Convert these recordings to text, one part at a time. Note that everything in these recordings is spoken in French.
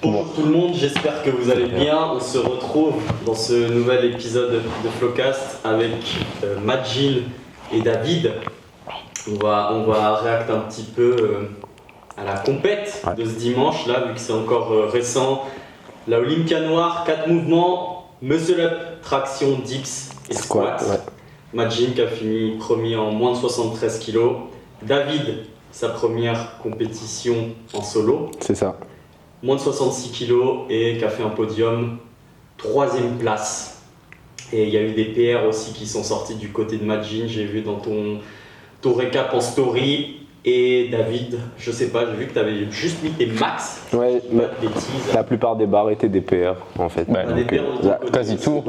Bonjour tout le monde, j'espère que vous allez bien. On se retrouve dans ce nouvel épisode de Flowcast avec Majin et David. On va réacter un petit peu à la compète de ce dimanche là, vu que c'est encore récent. La Olympia Noire, 4 mouvements, Muscle Up, traction, dips et squat. Majin qui a fini premier en moins de 73 kg. David, sa première compétition en solo. C'est ça. Moins de 66 kg et qui a fait un podium, 3e place. Et il y a eu des PR aussi qui sont sortis du côté de Majin, j'ai vu dans ton récap en story. Et David, je sais pas, j'ai vu que tu avais juste mis tes max. Ouais, mais bêtises. la plupart des barres étaient des PR en fait. Des PR de ton côté quasi aussi. tout,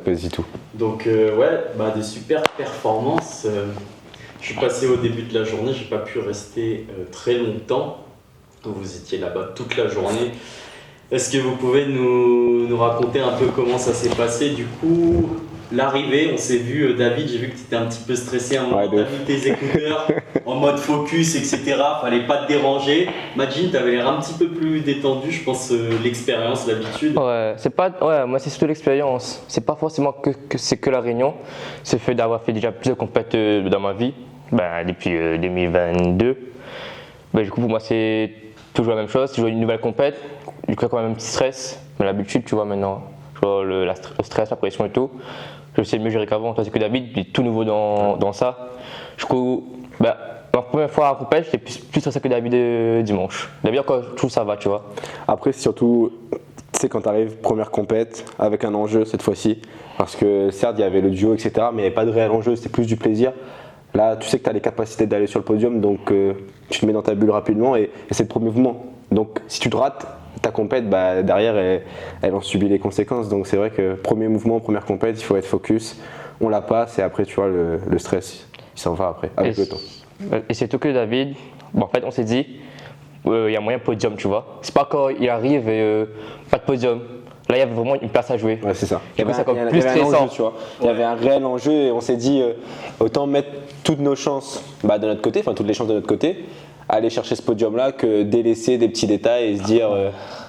quasi tout. Donc des super performances. Je suis passé au début de la journée, j'ai pas pu rester très longtemps. Vous étiez là-bas toute la journée. Est-ce que vous pouvez nous raconter un peu comment ça s'est passé? Du coup, l'arrivée, on s'est vu, David, j'ai vu que tu étais un petit peu stressé à un moment, tu as mis tes écouteurs en mode focus, etc. Fallait pas te déranger. Majin, tu avais l'air un petit peu plus détendu, je pense, l'expérience, l'habitude. Moi c'est surtout l'expérience. C'est pas forcément que c'est que la Réunion. C'est le fait d'avoir fait déjà plusieurs compétitions dans ma vie, depuis 2022. Du coup, pour moi, c'est toujours la même chose. Si je vois une nouvelle compète, du coup, il y a quand même un petit stress. Mais l'habitude, tu vois, maintenant, je vois le stress, la pression et tout, je sais mieux gérer qu'avant. Tandis que David, il est tout nouveau dans ça. Du coup, ma première fois à compète, j'étais plus stressé que David dimanche. David, encore, je trouve ça va, tu vois. Après, surtout, tu sais, quand tu arrives, première compète, avec un enjeu cette fois-ci. Parce que certes, il y avait le duo, etc., mais il n'y avait pas de réel enjeu, c'était plus du plaisir. Là, tu sais que tu as les capacités d'aller sur le podium, donc tu te mets dans ta bulle rapidement et c'est le premier mouvement. Donc si tu te rates, ta compète, derrière, elle en subit les conséquences. Donc c'est vrai que premier mouvement, première compète, il faut être focus. On la passe et après, tu vois, le stress, il s'en va après, avec le temps. Et c'est tout que David, en fait, on s'est dit, il y a moyen podium, tu vois. C'est pas quand il arrive et pas de podium. Là, il y avait vraiment une place à jouer. Ouais, c'est ça. Il y avait un enjeu, tu vois. Il y avait un réel enjeu et on s'est dit autant mettre toutes nos chances de notre côté, enfin toutes les chances de notre côté, aller chercher ce podium-là que délaisser des petits détails et se dire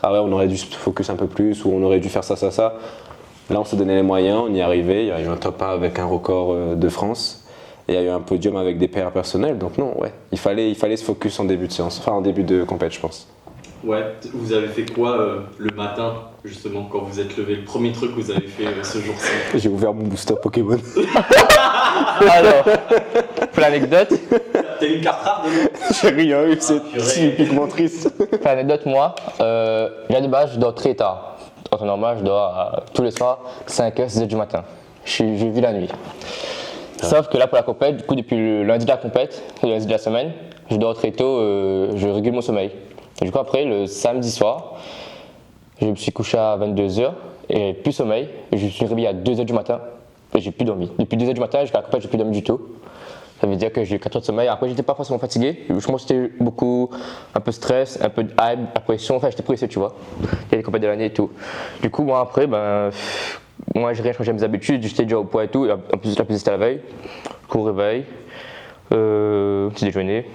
on aurait dû se focus un peu plus ou on aurait dû faire ça. Là, on s'est donné les moyens, on y est arrivé. Il y a eu un top 1 avec un record de France et il y a eu un podium avec des PR personnels. Donc non, il fallait se focus en début de séance, enfin en début de compète, je pense. Ouais, vous avez fait quoi le matin, justement, quand vous êtes levé? Le premier truc que vous avez fait ce jour-ci? J'ai ouvert mon booster Pokémon. Alors, pour l'anecdote, t'as eu une carte rare dedans? J'ai rien eu, c'est typiquement triste. pour l'anecdote, moi, déjà de base, je dors très tard. En temps normal, je dors tous les soirs, 5h, 6h du matin. J'ai vu la nuit. Sauf que là, pour la compète, du coup, depuis le lundi de la compète, le lundi de la semaine, je dors très tôt, je régule mon sommeil. Et du coup, après, le samedi soir, je me suis couché à 22h et j'avais plus sommeil. Et je me suis réveillé à 2h du matin et j'ai plus dormi. Depuis 2h du matin jusqu'à la compète, j'ai plus dormi du tout. Ça veut dire que j'ai eu 4 heures de sommeil. Après, j'étais pas forcément fatigué. Je pense que c'était beaucoup, un peu stress, un peu de hype, la pression. Enfin, j'étais pressé, tu vois. Il y a les compètes de l'année et tout. Du coup, moi, après, moi, j'ai rien changé à mes habitudes. J'étais déjà au poids et tout. En plus, la plus c'était la veille. Coup réveil, petit déjeuner.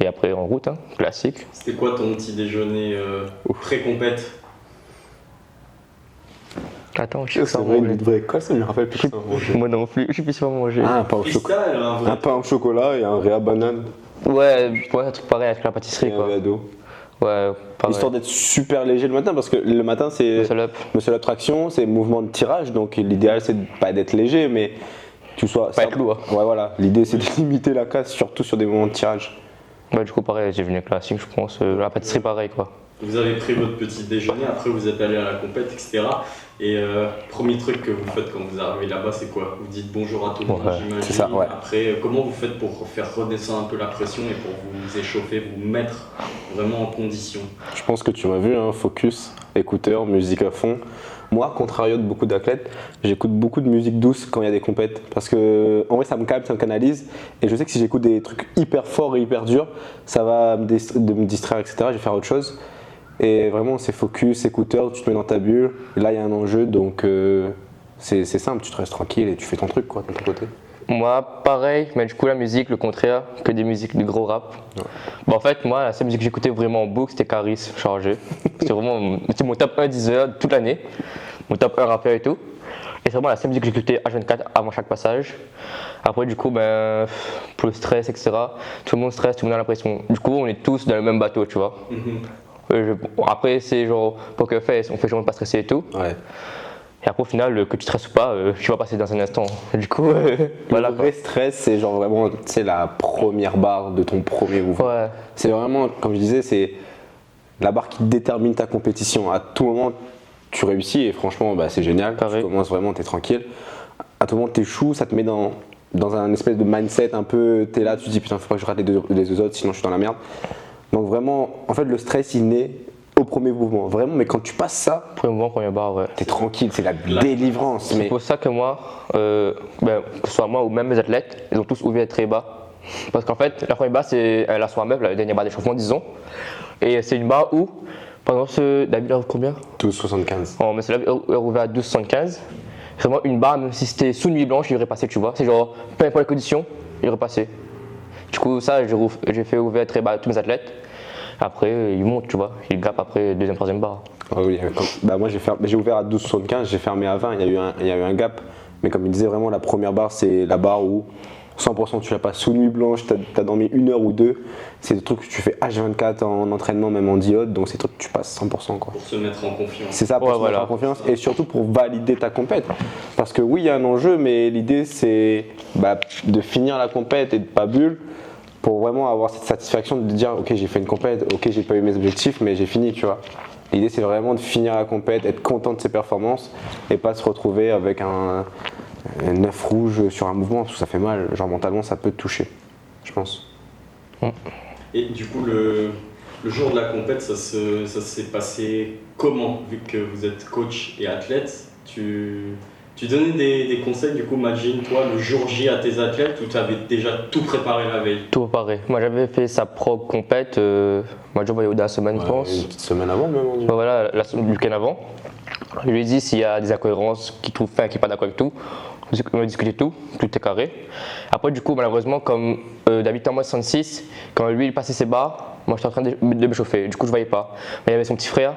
Et après en route, classique. C'était quoi ton petit déjeuner pré-compète? Attends, je sais C'est vrai, une vraie école, ça me rappelle plus ça manger. Moi non plus, je puisse pas manger. Un pain au chocolat. Un pain au chocolat et un réa banane. Ouais, pour un truc pareil avec la pâtisserie Et un quoi. verre d'eau. Ouais, pareil. Histoire d'être super léger le matin, parce que le matin c'est muscle up traction, c'est mouvement de tirage, donc l'idéal c'est pas d'être léger, mais tu sois. Pas être lourd. Ouais, voilà, l'idée c'est de limiter la casse, surtout sur des moments de tirage. Du coup, pareil, j'ai venu classique, je pense. La pâtisserie, pareil quoi. Vous avez pris votre petit déjeuner, après vous êtes allé à la compète, etc. Et premier truc que vous faites quand vous arrivez là-bas, c'est quoi? Vous dites bonjour à tout le monde, j'imagine. C'est ça, ouais. Après, comment vous faites pour faire redescendre un peu la pression et pour vous échauffer, vous mettre vraiment en condition? Je pense que tu m'as vu, focus, écouteurs, musique à fond. Moi, contrario de beaucoup d'athlètes, j'écoute beaucoup de musique douce quand il y a des compètes. Parce que, en vrai, ça me calme, ça me canalise. Et je sais que si j'écoute des trucs hyper forts et hyper durs, ça va me distraire, etc. Je vais faire autre chose. Et vraiment, c'est focus, écouteur, tu te mets dans ta bulle. Et là, il y a un enjeu, donc c'est simple, tu te restes tranquille et tu fais ton truc, quoi, de ton côté. Moi, pareil, mais du coup, la musique, le contraire, que des musiques de gros rap. Ouais. Bon, en fait, moi, la seule musique que j'écoutais vraiment en boucle, c'était Caris, chargé. C'était mon top 1 Deezer toute l'année, mon top 1 rappeur et tout. Et c'est vraiment la seule musique que j'écoutais H24 avant chaque passage. Après, du coup, ben, pour le stress, etc., tout le monde stresse, tout le monde a l'impression. Du coup, on est tous dans le même bateau, tu vois. Après, c'est genre poker face, on fait genre pas stresser et tout. Ouais. Et après, au final, que tu stresses ou pas, tu vas passer dans un instant. Du coup, voilà. Le vrai stress, c'est genre vraiment, tu sais, la première barre de ton premier mouvement. Ouais. C'est vraiment, comme je disais, c'est la barre qui détermine ta compétition. À tout moment, tu réussis et franchement, bah, c'est génial. Carré. Tu commences vraiment, tu es tranquille. À tout moment, tu échoues, ça te met dans un espèce de mindset un peu. Tu es là, tu te dis putain, il faut pas que je rate les deux autres, sinon je suis dans la merde. Donc vraiment, en fait, le stress, il naît au premier mouvement. Vraiment, mais quand tu passes ça, Premier mouvement, première barre, ouais. tu es tranquille, c'est la délivrance. C'est Mais pour ça que moi, que ce soit moi ou même mes athlètes, ils ont tous ouvert très bas. Parce qu'en fait, la première barre, c'est la soie meuf, la dernière barre d'échauffement, disons. Et c'est une barre où, par exemple, David a combien 12,75. Oh, mais c'est là, il est ouvert à 12,75. C'est vraiment une barre, même si c'était sous nuit blanche, il aurait passé, tu vois. C'est genre, peu importe les conditions, il aurait passé. Du coup, ça, j'ai fait ouvert très bas à tous mes athlètes. Après, ils montent, tu vois. Ils gapent après deuxième, troisième barre. Ah oui, bah moi j'ai ouvert à 12,75, j'ai fermé à 20, il y a eu un gap. Mais comme il disait, vraiment la première barre, c'est la barre où 100% tu la passes sous nuit blanche, t'as dormi 1 heure ou 2. C'est des trucs que tu fais H24 en entraînement, même en diode, donc c'est des trucs que tu passes 100% quoi. Pour se mettre en confiance. C'est ça, pour Ouais, se mettre voilà. en confiance et surtout pour valider ta compète. Parce que oui, il y a un enjeu, mais l'idée c'est de finir la compète et de pas bulle pour vraiment avoir cette satisfaction de dire ok, j'ai fait une compète, ok, j'ai pas eu mes objectifs, mais j'ai fini, tu vois. L'idée c'est vraiment de finir la compète, être content de ses performances et pas se retrouver avec un 9 rouge sur un mouvement parce que ça fait mal. Genre mentalement, ça peut te toucher, je pense. Et du coup, le jour de la compète, ça s'est passé comment? Vu que vous êtes coach et athlète, tu donnais des conseils, du coup, imagine toi, le jour J à tes athlètes ou tu avais déjà tout préparé la veille? Tout préparé. Moi, j'avais fait sa propre compète, moi, j'ai envoyé la semaine, je pense. Une petite semaine avant même, on dit. Bah voilà, la semaine du week-end avant. Je lui ai dit s'il y a des incohérences, qu'il trouve fin, qu'il n'est pas d'accord avec tout. On a discuté tout est carré. Après, du coup, malheureusement, comme David était en mode 66, quand lui il passait ses barres, moi j'étais en train de me chauffer. Du coup, je voyais pas. Mais il y avait son petit frère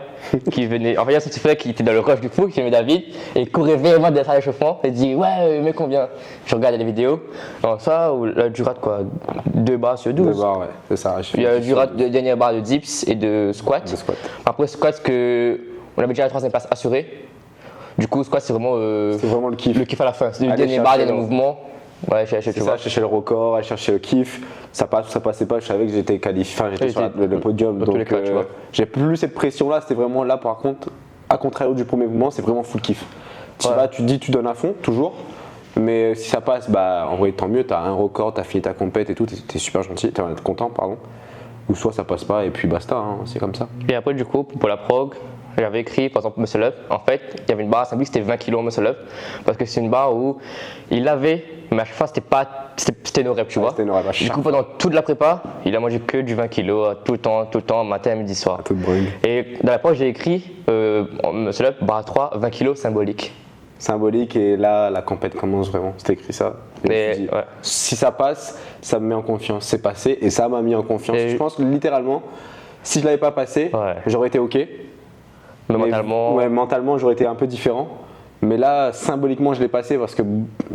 qui venait. Enfin, il y a son petit frère qui était dans le rush du coup, qui aimait David, et il courait vraiment derrière l'échauffement. Il dit ouais, mais combien? Je regarde les vidéos. Alors, ça, ou la durate quoi, 2 barres sur 12. 2 barres, ouais, c'est ça. Il y a durate de dernière barre de dips et de squat. De squat. Après, squat, on avait déjà la 3e place assurée. Du coup, squat, c'est vraiment le kiff. le kiff à la fin. C'est le Aller dernier barre, chercher dernier le- mouvement. Ouais, tu C'est ça, vois. chercher le record, aller chercher le kiff. Ça passe ou ça passait pas, je savais que j'étais qualifié, enfin j'étais Oui, sur t'es- le podium. dans tous Donc les cas, tu vois. j'ai plus cette pression là, c'était vraiment là par contre, à contrario du premier mouvement, c'est vraiment full kiff. Tu Ouais. vas, tu te dis, tu donnes à fond, toujours. Mais si ça passe, bah en vrai tant mieux, t'as un record, t'as fini ta compète et tout, t'es super gentil, t'es content, pardon. Ou soit ça passe pas et puis basta, hein, c'est comme ça. Et après, du coup, pour la prog, j'avais écrit, par exemple, muscle up. En fait, il y avait une barre à Saint-Louis, c'était 20 kg muscle up. Parce que c'est une barre où il l'avait, mais à chaque fois, c'était nos reps, tu vois. C'était une rêve à Du chaque coup, pendant toute la prépa, il a mangé que du 20 kg, tout le temps, matin, midi, soir. tout de bringue. Et dans la prog, j'ai écrit, muscle up, barre 3, 20 kg symbolique. Symbolique et là la compète commence vraiment, c'était écrit ça. Et je me Mais, suis dit, ouais. si ça passe, ça me met en confiance. C'est passé et ça m'a mis en confiance. Et- Je pense que littéralement, si je l'avais pas passé, Ouais. j'aurais été ok. Mais mentalement, Ouais, mentalement, j'aurais été un peu différent. Mais là, symboliquement, je l'ai passé parce que,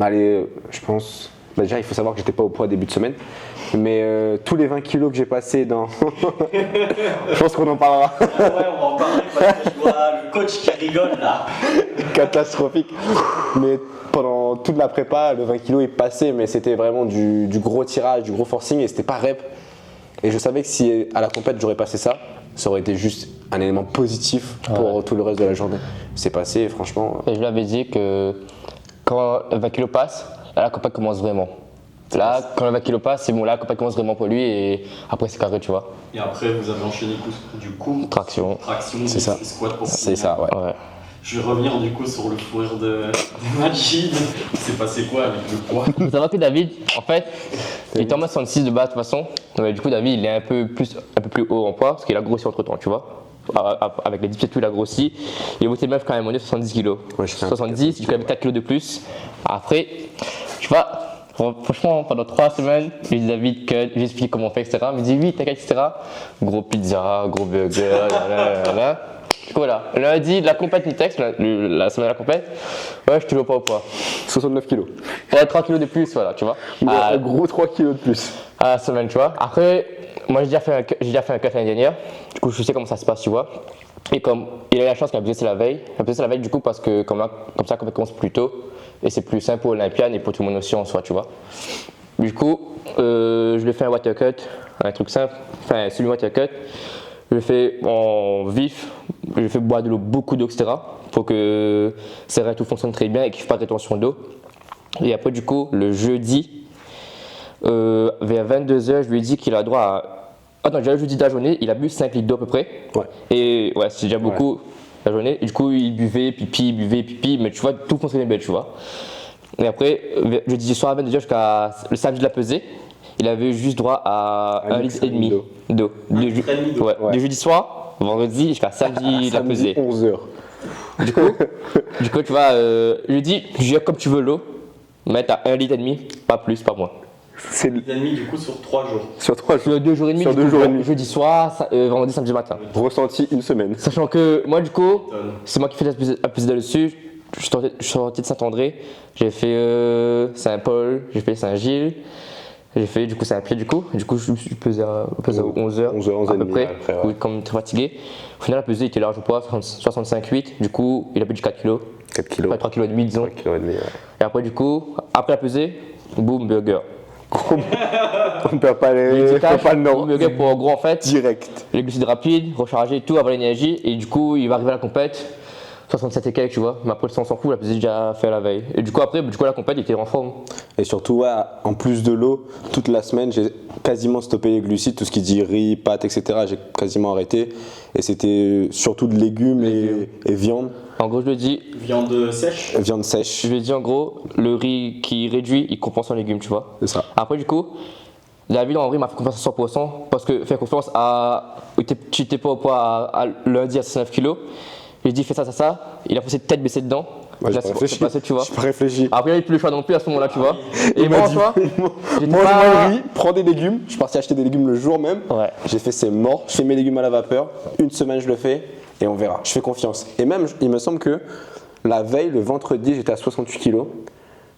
allez, je pense. Bah déjà, il faut savoir que j'étais pas au poids début de semaine. Mais tous les 20 kilos que j'ai passés dans. Je pense qu'on en parlera. Ouais, on va en parler parce que je vois le coach qui rigole là. Catastrophique. Mais pendant toute la prépa, le 20 kilos est passé, mais c'était vraiment du gros tirage, du gros forcing et c'était pas rep. Et je savais que si à la compète j'aurais passé ça, ça aurait été juste un élément positif pour tout le reste de la journée. C'est passé et franchement. et je lui avais dit que quand le 20 kg passe, là, la compète commence vraiment. Là, quand le 20 kg passe, c'est bon, là, la compète commence vraiment pour lui et après, c'est carré, tu vois. Et après, vous avez enchaîné du coup. Traction. C'est ça. Squat pour C'est finir. ça, ouais. Ouais. Je vais revenir du coup sur le fou rire de Majid. C'est passé quoi avec le poids? Il faut savoir que David, en fait, il était en mode 66 de base de toute façon. Mais du coup, David, il est un peu plus haut en poids parce qu'il a grossi entre temps, tu vois. Avec les dips et tout, il a grossi. Il est monté même quand même, on est 70 kg. Ouais, je fais un 70, il a quand même 4 kg de plus. Après, tu vois, Franchement, pendant 3 semaines, je lui dis David, cut, j'explique comment on fait, etc. Il me dit oui, t'inquiète, etc. Gros pizza, gros burger, là. Du coup, voilà. Lundi, la compète Nitex, la semaine de la compète, ouais, je te le pas au poids. 69 kilos. Ouais, 3 kilos de plus, voilà, tu vois. Un gros 3 kilos de plus. À la semaine, tu vois. Après, moi, j'ai déjà fait un cut l'année dernière. Du coup, je sais comment ça se passe, tu vois. Et comme il a eu la chance qu'il a pesé la veille. Il a pesé la veille, du coup, parce que comme ça, quand on commence plus tôt, et c'est plus simple pour l'Olympiade et pour tout le monde aussi en soi, tu vois. Du coup, je lui ai fait un water cut, un truc simple. Enfin, celui water cut. Je le fais en vif, je le fais boire de l'eau, beaucoup d'eau, etc. Pour que ses reins tout fonctionne très bien et qu'il ne fasse pas de rétention d'eau. Et après, du coup, le jeudi, vers 22h, je lui ai dit qu'il a droit à. Attends, déjà le jeudi de la journée, il a bu 5 litres d'eau à peu près. Ouais. Et ouais, c'est déjà beaucoup la journée. Et du coup, il buvait pipi, mais tu vois, tout fonctionnait bien, tu vois. Et après, jeudi soir à 22h jusqu'à le samedi de la pesée, il avait juste droit à 1,5 litre d'eau. De jeudi soir, vendredi jusqu'à samedi la pesée. 11h. Du coup, tu vois, je lui dis, gère comme tu veux l'eau, mais t'as 1,5 litre, pas plus, pas moins. C'est demi du coup sur 3 jours. Sur 3 jours. Sur 2 jours et demi. Sur 2 jours et demi. Jeudi soir, vendredi, samedi matin. Ressenti une semaine. Sachant que moi, du coup, c'est moi qui fais la pesée là-dessus. Je suis sorti de Saint-André, j'ai fait Saint-Paul, j'ai fait Saint-Gilles, j'ai fait du coup Saint-Pierre du coup je me suis pesé à 11h 11h à peu près, après, ouais. oui, comme très fatigué. Au final la pesée était large au poids, 65,8, du coup il a perdu 4 kg. 4 kg. 3 kg et demi disons. 3 kg et demi, ouais. Et après du coup, après la pesée, boum, burger. On ne perd pas le nom. Burger pour en gros en fait, Direct. les glucides rapides, recharger tout, avoir l'énergie, et du coup il va arriver à la compète. 67 et quelques, tu vois, mais après on s'en fout, la pesée déjà fait la veille. Et du coup, après, la compète il était en forme. Et surtout, ouais, en plus de l'eau, toute la semaine, j'ai quasiment stoppé les glucides, tout ce qui dit riz, pâtes, etc. J'ai quasiment arrêté. Et c'était surtout de légumes et viande. En gros, je lui dis. Viande sèche. Viande sèche. Je lui dis en gros, le riz qui réduit, il compense en légumes, tu vois. C'est ça. Après, du coup, David en riz m'a fait confiance à 100% parce que faire confiance à. Tu n'étais pas au poids à lundi à 69 kg. Je lui ai dit fais ça, il a fait tête baissée dedans. Ouais, j'ai pas réfléchi. Après, il n'y a plus le choix non plus à ce moment-là, tu vois. Et moi, tu vois, mange-moi le riz, prends des légumes. Je suis parti acheter des légumes le jour même. Ouais. J'ai fait c'est mort, je fais mes légumes à la vapeur. Une semaine, je le fais et on verra. Je fais confiance. Et même, il me semble que la veille, le vendredi, j'étais à 68 kg.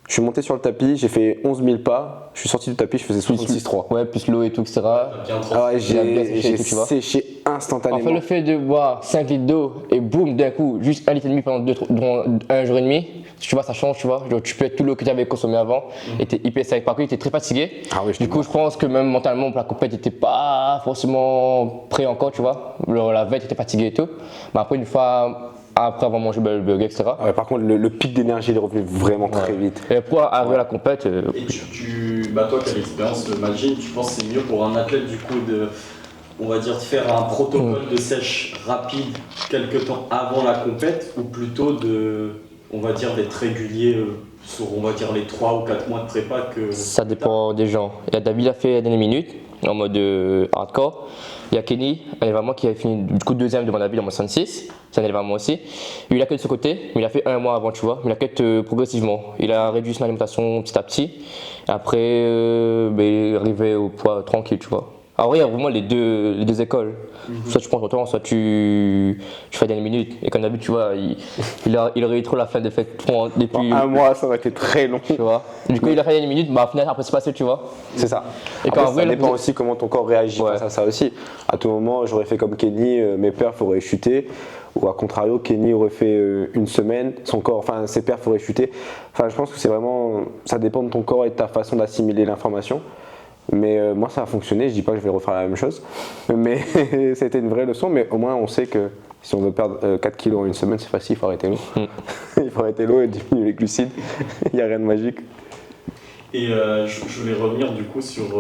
Je suis monté sur le tapis, j'ai fait 11 000 pas. Je suis sorti du tapis, je faisais 66,3. Ouais, plus l'eau et tout, etc. Ah ouais, j'ai séché instantanément. Enfin, le fait de boire 5 litres d'eau et boum, d'un coup, juste 1,5 litre pendant 1 jour et demi, tu vois, ça change, tu vois. Genre, tu peux être tout l'eau que tu avais consommé avant et t'es hyper sec. Par contre, il était très fatigué. Ah oui, du coup, je pense que même mentalement, pour la compète, t'étais pas forcément prêt encore, tu vois. La veille, t'étais fatigué et tout. Mais après, une fois. Après avoir mangé le burger, etc. Ouais, par contre, le pic d'énergie il est revenu vraiment très vite. Et pour arriver à la compète. Et toi qui as l'expérience, Majin, tu penses que c'est mieux pour un athlète du coup on va dire, de faire un protocole de sèche rapide quelques temps avant la compète ou plutôt on va dire, d'être régulier sur, on va dire, les 3 ou 4 mois de prépa que. Ça dépend des gens. Il y a David qui a fait la dernière minute en mode hardcore. Il y a Kenny, un élément qui a fini du coup deuxième devant David en mode 66. C'est un élément aussi. Il a cut de ce côté, mais il a fait 1 mois avant, tu vois. Mais il a cut progressivement. Il a réduit son alimentation petit à petit. Et après, il est arrivé au poids tranquille, tu vois. Alors, il y a vraiment les deux écoles. Soit tu prends ton temps, soit tu fais des minutes. Et comme d'habitude, tu vois, il aurait eu trop la fin de fait depuis. 1 mois, ça aurait été très long. Tu vois. Du coup, il a fait des minutes, bah, au final, après, c'est passé, tu vois. C'est ça. Et après, ça dépend aussi comment ton corps réagit face à ça aussi. À tout moment, j'aurais fait comme Kenny, mes perfs auraient chuté. Ou à contrario, Kenny aurait fait une semaine, ses perfs auraient chuté. Enfin, je pense que c'est vraiment. Ça dépend de ton corps et de ta façon d'assimiler l'information. Mais moi ça a fonctionné, je dis pas que je vais refaire la même chose, mais c'était une vraie leçon, mais au moins on sait que si on veut perdre 4 kilos en une semaine, c'est facile, il faut arrêter l'eau. Il faut arrêter l'eau et diminuer les glucides, il n'y a rien de magique. Et je voulais revenir du coup sur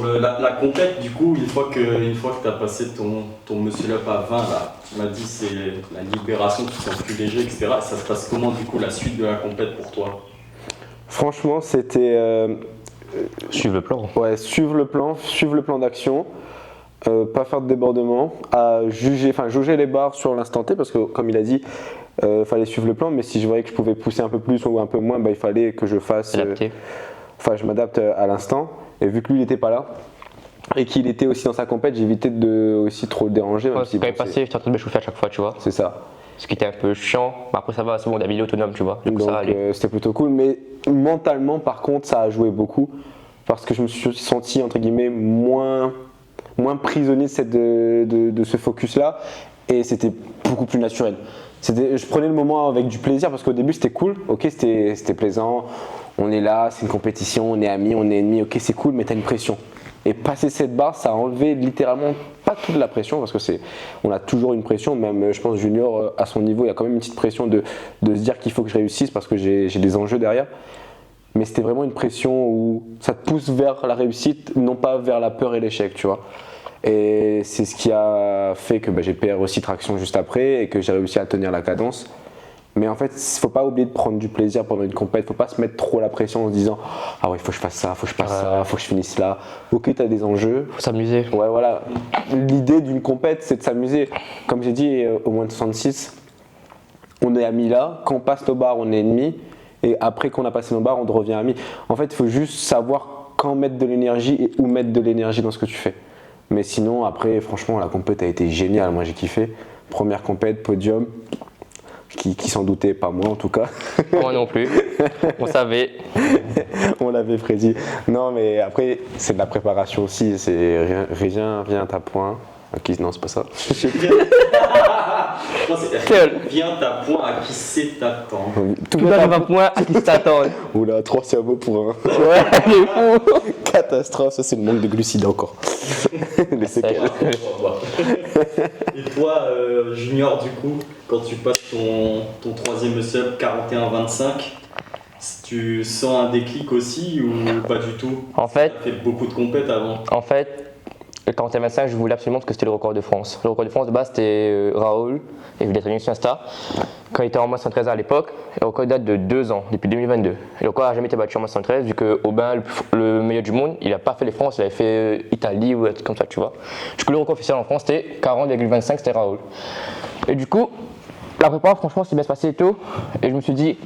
la compète, du coup, une fois que tu as passé ton muscle up à 20, là, tu m'as dit c'est la libération, tu te sens plus léger, etc. Ça se passe comment du coup la suite de la compète pour toi? Franchement, c'était... suivre le plan. Ouais, suivre le plan d'action, pas faire de débordement, jauger les barres sur l'instant T parce que comme il a dit, fallait suivre le plan, mais si je voyais que je pouvais pousser un peu plus ou un peu moins, il fallait que je fasse. Adapté. Je m'adapte à l'instant. Et vu que lui, il n'était pas là, et qu'il était aussi dans sa compète, j'évitais de aussi trop le déranger. Même Ouais, si, quand il est passé, j'étais en train de m'échauffer à chaque fois, tu vois. c'est ça. Ce qui était un peu chiant, mais après ça va, c'est bon, David est autonome, tu vois. Du coup, Donc ça allait. c'était plutôt cool. Mais mentalement, par contre, ça a joué beaucoup. Parce que je me suis senti, entre guillemets, moins prisonnier de ce focus-là. Et c'était beaucoup plus naturel. Je prenais le moment avec du plaisir parce qu'au début, c'était cool. Ok, c'était plaisant. On est là, c'est une compétition, on est amis, on est ennemis. Ok, c'est cool, mais t'as une pression. Et passer cette barre, ça a enlevé littéralement pas toute la pression parce que on a toujours une pression, même je pense junior à son niveau, il y a quand même une petite pression de se dire qu'il faut que je réussisse parce que j'ai des enjeux derrière. Mais c'était vraiment une pression où ça te pousse vers la réussite, non pas vers la peur et l'échec, tu vois. Et c'est ce qui a fait que j'ai PR aussi traction juste après et que j'ai réussi à tenir la cadence. Mais en fait, il ne faut pas oublier de prendre du plaisir pendant une compète. Il ne faut pas se mettre trop la pression en se disant « Ah ouais, il faut que je fasse ça, il faut que je fasse ça, il faut que je finisse là. » Ok, tu as des enjeux. Faut s'amuser. Ouais, voilà. L'idée d'une compète, c'est de s'amuser. Comme j'ai dit, au moins de 66, on est amis là. Quand on passe nos barres, on est ennemis. Et après qu'on a passé nos barres, on devient amis. En fait, il faut juste savoir quand mettre de l'énergie et où mettre de l'énergie dans ce que tu fais. Mais sinon, après, franchement, la compète a été géniale. Moi, j'ai kiffé. Première compète, podium. Qui s'en doutait, pas moi en tout cas. Moi non plus. On savait. On l'avait prédit. Non, mais après, c'est de la préparation aussi. C'est rien à point. Ok, non, c'est pas ça. Non, c'est viens ta point à qui c'est t'attendre. Tout arrive à point à qui t'attend. Oula, 3 cerveaux pour un. Ouais, il est fou. Catastrophe, ça c'est le manque de glucides encore. Les séquelles. Et toi, Junior, du coup, quand tu passes ton troisième muscle 41-25, tu sens un déclic aussi ou pas du tout? En fait, Tu as fait beaucoup de compètes avant. En fait, le 41-25, je voulais absolument parce que c'était le record de France. Le record de France de base, c'était Raoul, et il est sur Insta, quand il était en moins 113 à l'époque. Le record date de 2 ans, depuis 2022. Et le record n'a jamais été battu en moins 113, vu que Aubin, le meilleur du monde, il n'a pas fait les France, il avait fait Italie ou un truc comme ça, tu vois. Du coup, le record officiel en France, c'était 40,25, c'était Raoul. Et du coup, la prépa, franchement, c'est bien se passé et tout. Et je me suis dit,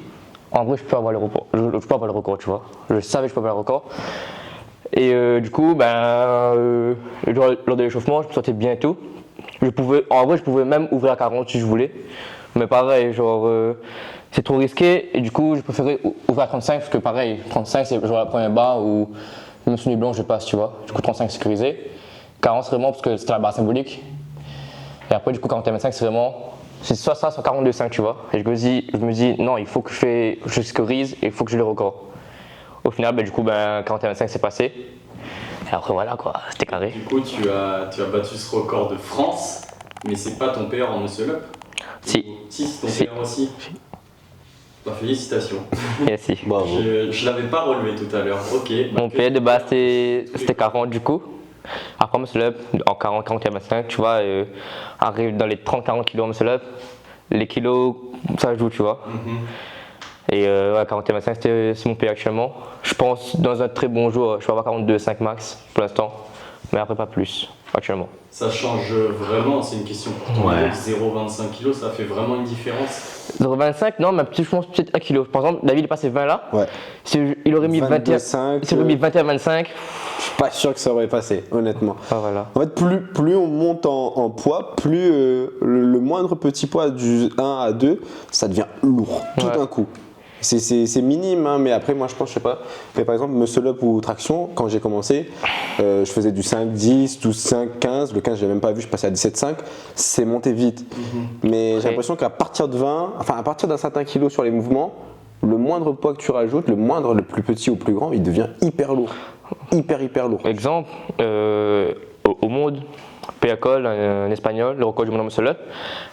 en vrai, je peux avoir le record. Je peux avoir le record, tu vois. Je savais que je peux avoir le record. Et du coup, lors de l'échauffement, je me sentais bien et tout. En vrai, je pouvais même ouvrir à 40 si je voulais. Mais pareil, c'est trop risqué. Et du coup, je préférais ouvrir à 35 parce que pareil, 35 c'est genre la première barre où même sous nuit blanche je passe, tu vois. Du coup, 35 sécurisé. 40 c'est vraiment parce que c'était la barre symbolique. Et après, du coup, 41-25 c'est vraiment. C'est soit ça, soit 42-5, tu vois. Et je me dis, non, il faut que je sécurise et il faut que je le record. Au final, du coup, 41-25 c'est passé. Et après, voilà quoi, c'était carré. Du coup, tu as battu ce record de France, mais c'est pas ton PR en muscle up? Si. Si, c'est ton Si. PR aussi. Félicitations. Merci. Bravo. Je l'avais pas relevé tout à l'heure. Ok. Mon PR de base, c'était 40 du coup. Après, muscle up, en 40, 41-25, tu vois, arrive dans les 30-40 kilos en muscle up. Les kilos, ça joue, tu vois. Et 41-25, c'est mon PR actuellement. Je pense, dans un très bon jour, je vais avoir 42-5 max pour l'instant. Mais après, pas plus, actuellement. Ça change vraiment, c'est une question pour toi. Ouais. 0,25 kg, ça fait vraiment une différence? 0,25, non, mais je pense peut-être 1 kg. Par exemple, David est passé 20 là. Ouais. Il aurait mis 22,5, s'il aurait mis 21-25. Je suis pas sûr que ça aurait passé, honnêtement. Ah, voilà. En fait, plus on monte en poids, plus le moindre petit poids du 1 à 2, ça devient lourd, tout d'un coup. C'est minime, hein, mais après, moi, je pense, je sais pas. Mais par exemple, muscle up ou traction, quand j'ai commencé, je faisais du 5, 10, 12, 5, 15. Le 15, je l'ai même pas vu, je passais à 17, 5. C'est monté vite. Mais j'ai l'impression qu'à partir de 20, enfin, à partir d'un certain kilo sur les mouvements, le moindre poids que tu rajoutes, le plus petit ou plus grand, il devient hyper lourd. Hyper lourd. Exemple, au monde, Péacol, un espagnol, le record du monde en muscle up,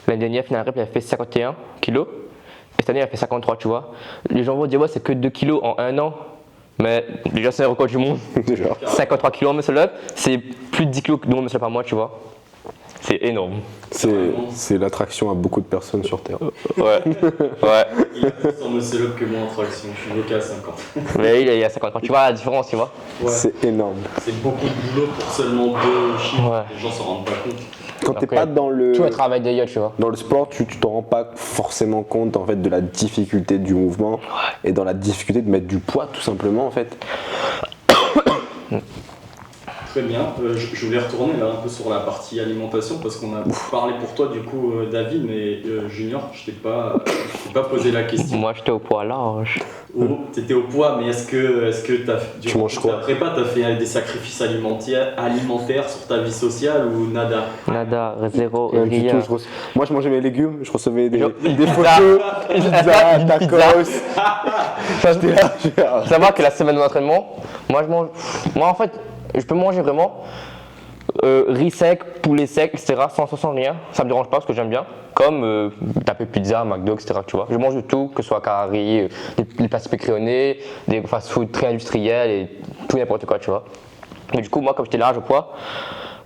l'année dernière, final rep, il a fait 51 kg. Et cette année, il a fait 53, tu vois. Les gens vont dire, ouais, c'est que 2 kg en 1 an. Mais déjà, c'est un record du monde. 53 kg en muscle up, c'est plus de 10 kg de muscle up par mois, tu vois. C'est énorme. C'est l'attraction à beaucoup de personnes sur Terre. Ouais. Il a plus en muscle up que moi en traction, je suis bloqué à 50. Mais il y a 50 ans. Tu vois la différence, tu vois. Ouais. C'est énorme. C'est beaucoup de boulot pour seulement 2 chiffres. Ouais. Les gens s'en rendent pas compte. Quand t'es Donc, pas dans le... Tout le travail de yacht, tu vois. Dans le sport, tu t'en rends pas forcément compte en fait de la difficulté du mouvement et dans la difficulté de mettre du poids tout simplement en fait. Très bien. Je voulais retourner là un peu sur la partie alimentation parce qu'on a parlé pour toi du coup David, mais Junior, je t'ai pas posé la question. Moi, j'étais au poids large. Oh, t'étais au poids, mais est-ce que Tu manges quoi? ta prépa, t'as fait des sacrifices alimentaires sur ta vie sociale ou nada? Nada, zéro, Du rien. tout, moi je mangeais mes légumes, je recevais des Pizza. photos, pizza, Une tacos. J'étais là, Faut savoir que la semaine d'entraînement, moi je mange. Moi en fait, je peux manger vraiment riz sec, poulet sec, etc. sans rien. Ça me dérange pas parce que j'aime bien. Comme taper pizza, McDo, etc. Tu vois. Je mange de tout, que ce soit carré, des plats pécrionnés, des fast-food très industriels et tout n'importe quoi, tu vois. Mais du coup, moi, comme j'étais large au poids,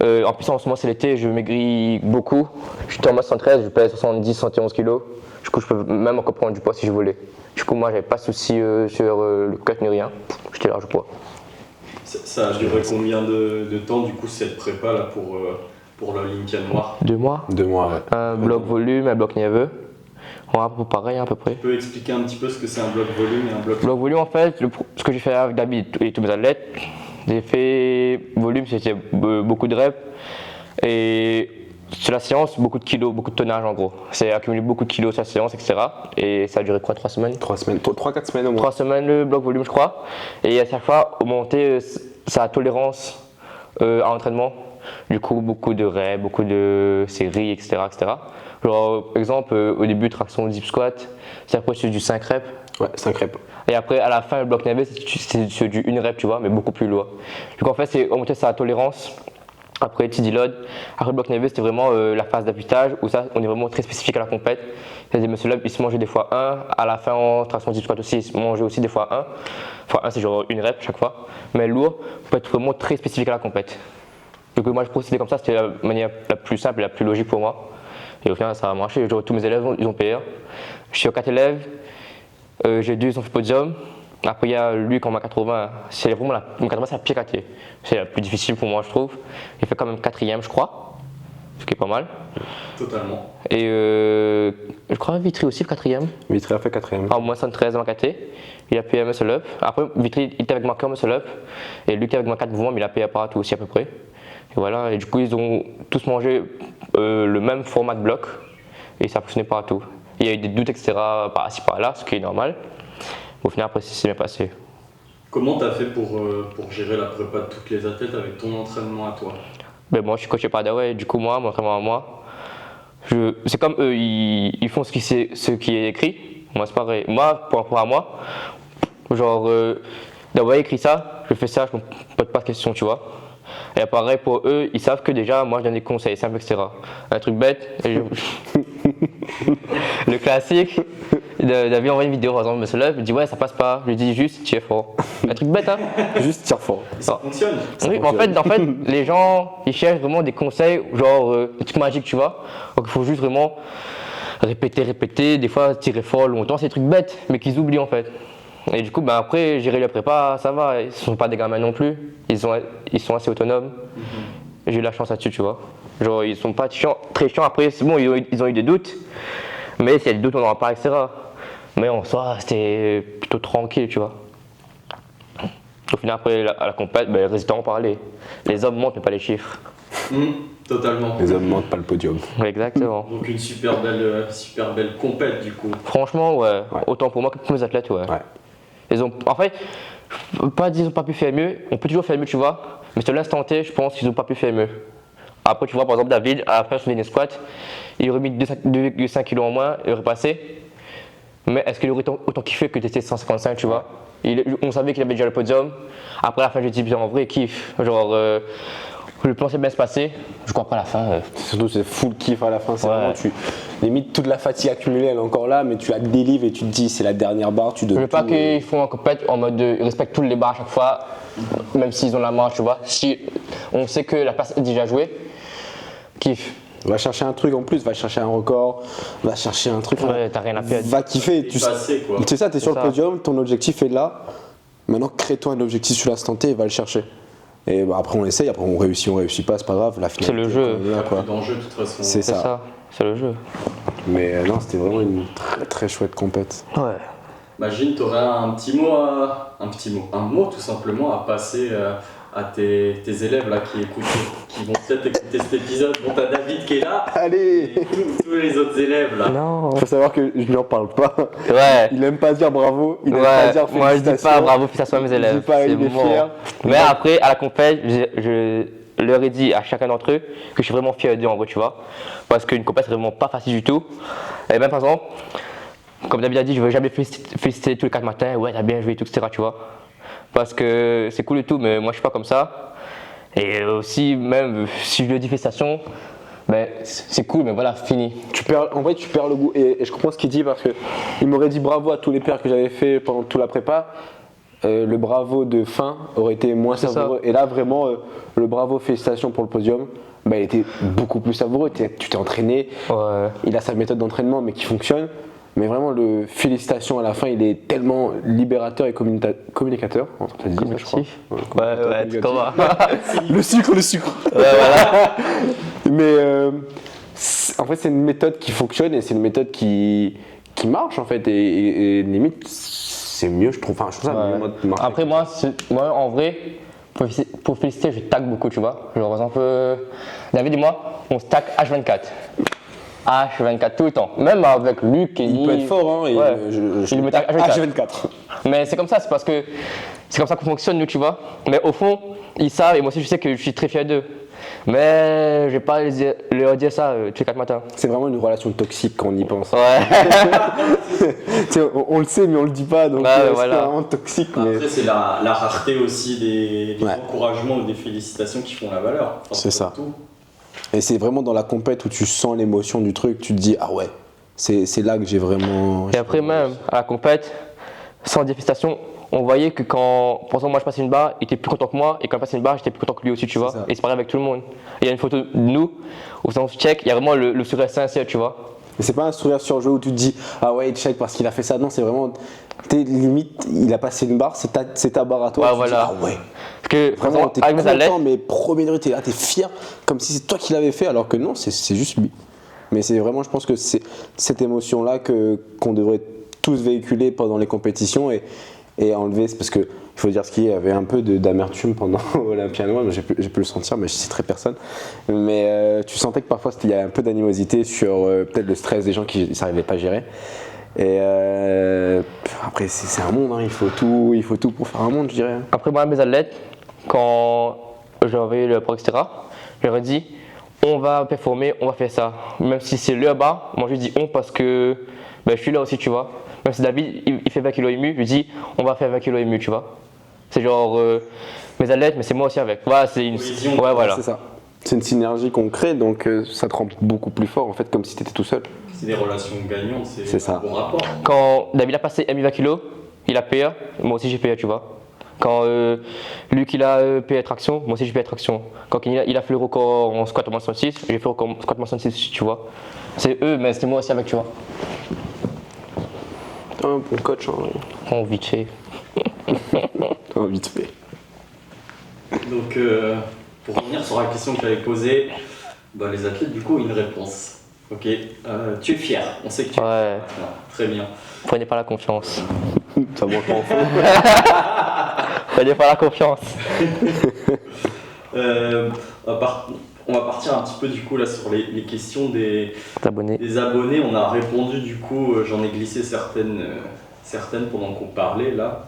en plus en ce moment c'est l'été, je maigris beaucoup. J'étais en masse 113, je pèse 70-71 kilos. Du coup, je peux même encore prendre du poids si je voulais. Du coup, moi, j'avais pas de souci sur le cut ni rien. J'étais large au poids. Ça a duré combien de temps du coup cette prépa là pour le Lincoln Noir? 2 mois. 2 mois, ouais. Un bloc volume, un bloc nerveux. On va à peu pareil à peu près. Tu peux expliquer un petit peu ce que c'est un bloc volume et un bloc... Bloc volume en fait, ce que j'ai fait avec David et tous mes athlètes, j'ai fait volume, c'était beaucoup de reps et sur la séance, beaucoup de kilos, beaucoup de tonnage en gros. C'est accumulé beaucoup de kilos sur la séance, etc. Et ça a duré quoi, 3 semaines? 3-4 semaines au moins. 3 semaines le bloc volume je crois. Et à chaque fois, augmenter sa tolérance à l'entraînement. Du coup, beaucoup de reps, beaucoup de séries, etc. Genre, exemple, au début, traction dip squat, c'est après c'est du 5 reps. Ouais, 5 reps. Et après, à la fin, le bloc nerveux, c'est du 1 rep, tu vois, mais beaucoup plus lourd. Donc en fait, c'est augmenter sa tolérance. Après, petit deload. Après, le bloc nerveux, c'était vraiment la phase d'affûtage où ça, on est vraiment très spécifique à la compète. Il y a des muscle up, ils se mangeaient des fois 1. À la fin, en traction dip squat aussi, ils se mangeaient aussi des fois 1. Fois 1, c'est genre 1 rep chaque fois. Mais lourd, peut être vraiment très spécifique à la compète. Donc moi, je procédais comme ça, c'était la manière la plus simple et la plus logique pour moi. Et au final, ça a marché. Genre, tous mes élèves, ils ont payé. Je suis aux 4 élèves. J'ai 2 ils ont fait podium. Après, il y a Luc en main 80. C'est vraiment la 80, c'est la pire caté. C'est la plus difficile pour moi, je trouve. Il fait quand même 4e, je crois. Ce qui est pas mal. Totalement. Et je crois Vitry aussi, le 4e. Vitry a fait 4ème. En moins 113 en KT. Il a payé un muscle up. Après, Vitry, il était avec moi qu'un muscle up. Et Luc était avec moi 4 mouvements, mais il a payé à tout aussi à peu près. Et voilà. Et du coup, ils ont tous mangé le même format de bloc. Et ça fonctionnait partout. Il y a eu des doutes, etc. par-ci par-là, ce qui est normal. Au final, après, c'est bien passé. Comment tu as fait pour gérer la prépa de toutes les athlètes avec ton entraînement à toi? Ben moi, je suis coaché par Dawei, du coup, moi, mon entraînement à moi, c'est comme eux, ils font ce qui est écrit. Moi, c'est pareil. Moi, pour rapport à moi, genre, Dawei écrit ça, je fais ça, je me pose pas de questions, tu vois. Et pareil pour eux, ils savent que déjà, moi, je donne des conseils simples, etc. Un truc bête, le classique. David envoyé une vidéo par exemple, muscle up, il dit ouais ça passe pas, je lui dis juste tire fort. Un truc bête hein. Juste tire fort. Et ça fonctionne. Oui, mais en fait, les gens ils cherchent vraiment des conseils, genre des trucs magiques tu vois. Donc il faut juste vraiment répéter, des fois tirer fort longtemps, c'est des trucs bêtes, mais qu'ils oublient en fait. Et du coup ben après gérer la prépa, ça va, ils sont pas des gamins non plus, ils sont assez autonomes. J'ai eu la chance là-dessus tu vois. Genre ils sont pas très chiants, après c'est bon, ils ont eu des doutes, mais s'il y a des doutes on en parle etc. Mais en soi, c'était plutôt tranquille, tu vois. Au final, après, à la compète, ben, les résultats ont parlé. Les hommes montent, mais pas les chiffres. Totalement. Les hommes mentent, pas le podium. Exactement. Donc une super belle compète du coup. Franchement, ouais. Autant pour moi que pour mes athlètes, ouais. Ils ont, en fait, pas dire qu'ils n'ont pas pu faire mieux. On peut toujours faire mieux, tu vois. Mais sur l'instant T, je pense qu'ils n'ont pas pu faire mieux. Après, tu vois, par exemple, David, à la fin sur les squats, il aurait mis 2,5 kg en moins, il aurait passé. Mais est-ce qu'il aurait autant kiffé que tester 155, tu vois? On savait qu'il avait déjà le podium. Après, à la fin, j'ai dit, bien en vrai, kiff. Genre, le plan s'est bien se passer. Je crois pas à la fin. Surtout, c'est full kiff à la fin. C'est Ouais. vraiment, limite, toute la fatigue accumulée, elle est encore là, mais tu la délivres et tu te dis, c'est la dernière barre. Tu Je veux pas tout, qu'ils font en compète en mode ils respectent toutes les barres à chaque fois, même s'ils ont la marge, tu vois. Si on sait que la place est déjà jouée, kiff. Va chercher un truc en plus, va chercher un record, va chercher un truc. Ouais, t'as rien à perdre. Va kiffer. Dépasser, quoi. C'est ça, t'es sur ça. le podium, ton objectif est là. Maintenant, crée-toi un objectif sur l'instant T et va le chercher. Et bah, après, on essaye, après, on réussit pas, c'est pas grave. La finalité, le jeu. Il y a là, quoi. plus d'enjeux de toute façon. C'est C'est ça. ça, c'est le jeu. Mais non, c'était vraiment une très très chouette compète. Ouais. Imagine, tu aurais un mot tout simplement à passer à tes élèves là qui écoutent, qui vont peut-être écouter cet épisode. Bon, t'as David qui est là, Allez et tous les autres élèves là. Non. Faut savoir que je lui en parle pas. Ouais. Il aime pas dire bravo, il aime pas Ouais, dire moi je dis félicitations. pas bravo, félicitations à mes Il élèves. dit pas, c'est il est mort. fier. Mais après, à la compète, je leur ai dit à chacun d'entre eux que je suis vraiment fier d'eux en vrai, tu vois. Parce qu'une compète, c'est vraiment pas facile du tout. Et même par exemple, comme David a dit, je veux jamais féliciter tous les 4 matins, ouais, t'as bien joué, tout, etc., tu vois. Parce que c'est cool et tout, mais moi je suis pas comme ça. Et aussi, même si je lui dis félicitations, ben, c'est cool, mais voilà, fini. En vrai, tu perds le goût. Et je comprends ce qu'il dit parce qu'il m'aurait dit bravo à tous les pairs que j'avais fait pendant toute la prépa. Le bravo de fin aurait été moins C'est savoureux. Et là, vraiment, le bravo, félicitations pour le podium, bah, il était beaucoup plus savoureux. Tu t'es entraîné, Ouais. il a sa méthode d'entraînement, mais qui fonctionne. Mais vraiment, le félicitations à la fin, il est tellement libérateur et communicateur. T'as dit, je crois. Ouais, tu comprends. Le sucre. Ouais, voilà. Mais en fait, c'est une méthode qui fonctionne et c'est une méthode qui marche en fait. Et limite, c'est mieux, je trouve. Enfin, je trouve ça Ouais. mieux, moi, de marcher. Après, moi, en vrai, pour féliciter, je tag beaucoup, tu vois. Genre, par exemple, David et moi, on se tag H24. H24 tout le temps. Même avec Luc et Il peut être fort, hein. Et Ouais. Il me tag H24. H24. Mais c'est comme ça, c'est parce que c'est comme ça qu'on fonctionne, nous, tu vois. Mais au fond, ils savent, et moi aussi, je sais que je suis très fier d'eux. Mais je vais pas leur dire ça tous les 4 matins. C'est vraiment une relation toxique quand on y pense. Ouais. Tu sais, on le sait, mais on le dit pas. Donc, Ouais, c'est voilà. vraiment toxique. Mais... Après, c'est la rareté aussi des Ouais. encouragements ou des félicitations qui font la valeur. Enfin, C'est ça. tout. Et c'est vraiment dans la compète où tu sens l'émotion du truc. Tu te dis, ah ouais, c'est là que j'ai vraiment. Et après même, à la compète, sans dire félicitations, on voyait que quand, par exemple, moi je passais une barre, il était plus content que moi, et quand je passais une barre, j'étais plus content que lui aussi, tu vois. ça. Et c'est pareil avec tout le monde. Et il y a une photo de nous, où on se check, il y a vraiment le sourire sincère, tu vois. Mais c'est pas un sourire surjoué où tu te dis, ah ouais, il check parce qu'il a fait ça. Non, c'est vraiment. T'es limite, il a passé une barre, c'est ta barre à toi. Ouais, tu te voilà. dis, ah ouais. Parce que, par Vraiment, exemple, t'es avec mes athlètes, content, mais premier degré, t'es là, t'es fier, comme si c'est toi qui l'avais fait, alors que non, c'est juste lui. Mais c'est vraiment, je pense que c'est cette émotion-là qu'on devrait tous véhiculer pendant les compétitions et enlever, parce que il faut dire ce qu'il y avait un peu d'amertume pendant Olympia Noire, j'ai pu le sentir, mais je citerai personne. Mais tu sentais que parfois il y a un peu d'animosité sur peut-être le stress des gens qui ne s'arrivaient pas à gérer. Et après, c'est un monde, hein, il faut tout pour faire un monde, je dirais. après moi, mes athlètes, quand j'avais le pro, etc., je leur ai dit, on va performer, on va faire ça. Même si c'est leur bas, moi je dis on parce que ben, je suis là aussi, tu vois. Même si David, il fait 20 kg ému, je lui dis, on va faire 20 kg ému, tu vois. C'est genre mes athlètes, mais c'est moi aussi avec. Voilà, c'est une. Cohésion. Ouais, voilà. C'est ça. C'est une synergie qu'on crée, donc ça te rend beaucoup plus fort, en fait, comme si tu étais tout seul. C'est des relations gagnantes, C'est ça. un bon rapport. Quand David a passé MI 20 kg, il a PA, moi aussi j'ai PA, tu vois. Quand Luc il a PA traction, moi aussi j'ai PA traction. Quand Kenny, il a fait le record en squat en moins 66, j'ai fait le record en squat moins 66, tu vois. C'est eux, mais c'est moi aussi avec, tu vois. Un bon coach, hein. On vite fait. Vite fait. Donc, pour revenir sur la question que j'avais posée, bah, les athlètes, du coup, ont une réponse. Ok, tu es fier, on sait que tu es Ouais, fier. Très bien. prenez pas la confiance. Ça manque pas en fond. Prenez pas la confiance. On va partir un petit peu du coup là sur les questions des T'abonner. abonnés. On a répondu du coup, j'en ai glissé certaines pendant qu'on parlait là.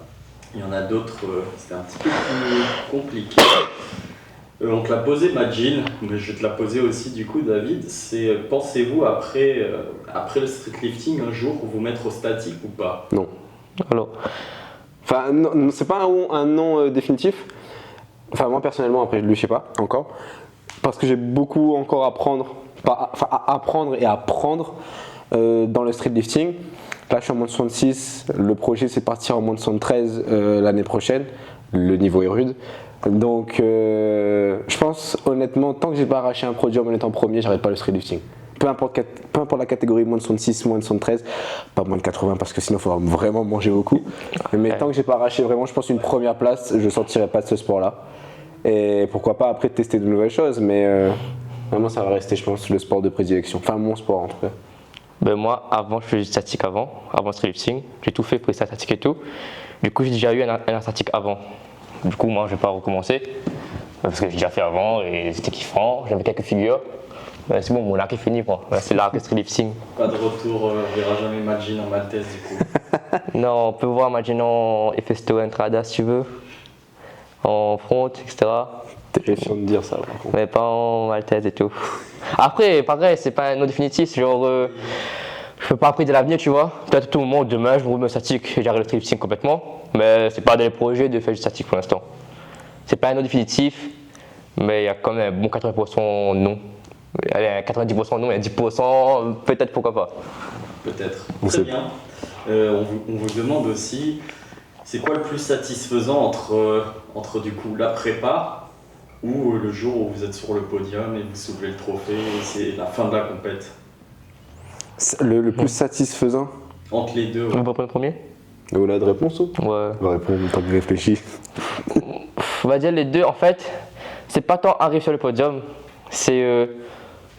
Il y en a d'autres, c'était un petit peu plus compliqué. On te l'a posé Majin, mais je vais te la poser aussi du coup David. C'est pensez-vous après le streetlifting un jour vous mettre au statique ou pas? Non. Alors, Enfin, non, c'est pas un non définitif. Enfin, moi personnellement, après, je ne sais pas encore. Parce que j'ai beaucoup encore à apprendre. Enfin, à apprendre et à apprendre dans le streetlifting. Là, je suis en moins de 66. Le projet, c'est de partir en moins de 73 l'année prochaine. Le niveau est rude. Donc, je pense honnêtement, tant que j'ai pas arraché un podium en étant premier, j'arrête pas le streetlifting. Peu importe la catégorie, moins de 66, moins de 73, pas moins de 80 parce que sinon il faudra vraiment manger beaucoup. Mais tant que j'ai pas arraché vraiment, je pense une première place, je sortirai pas de ce sport-là. Et pourquoi pas après tester de nouvelles choses, mais vraiment ça va rester, je pense, le sport de prédilection. Enfin, mon sport en tout cas. Ben moi, avant, je faisais du statique avant streetlifting. J'ai tout fait pour les statiques et tout. Du coup, j'ai déjà eu un statique avant. Du coup, moi, je vais pas recommencer parce que j'ai déjà fait avant et c'était kiffant. J'avais quelques figures. C'est bon, mon arc est fini, quoi. C'est l'arc streetlifting. Pas de retour, on verra jamais Majin en maltaise du coup. Non, on peut voir Majin en Hefesto Entrada si tu veux, en front, etc. Terrifiant de dire ça par contre. Mais pas en maltaise et tout. Après, pareil, c'est pas un nom définitif, c'est genre. Je peux pas prédire l'avenir, tu vois. Peut-être à tout moment, demain, je me remets au statique et j'arrête le streetlifting complètement. Mais c'est pas dans les projets de faire du statique pour l'instant. C'est pas un nom définitif, mais il y a quand même un bon 80% non. Allez, 90% non, il y a 10%, peut-être pourquoi pas. Peut-être. On Très sait. bien. On vous demande aussi, c'est quoi le plus satisfaisant entre du coup la prépa ou le jour où vous êtes sur le podium et vous soulevez le trophée et c'est la fin de la compète? Le plus satisfaisant. Entre les deux, On va prendre le premier. Donc là de réponse ou Ouais. On va répondre tant que je réfléchis. On va dire les deux, en fait, c'est pas tant arriver sur le podium, c'est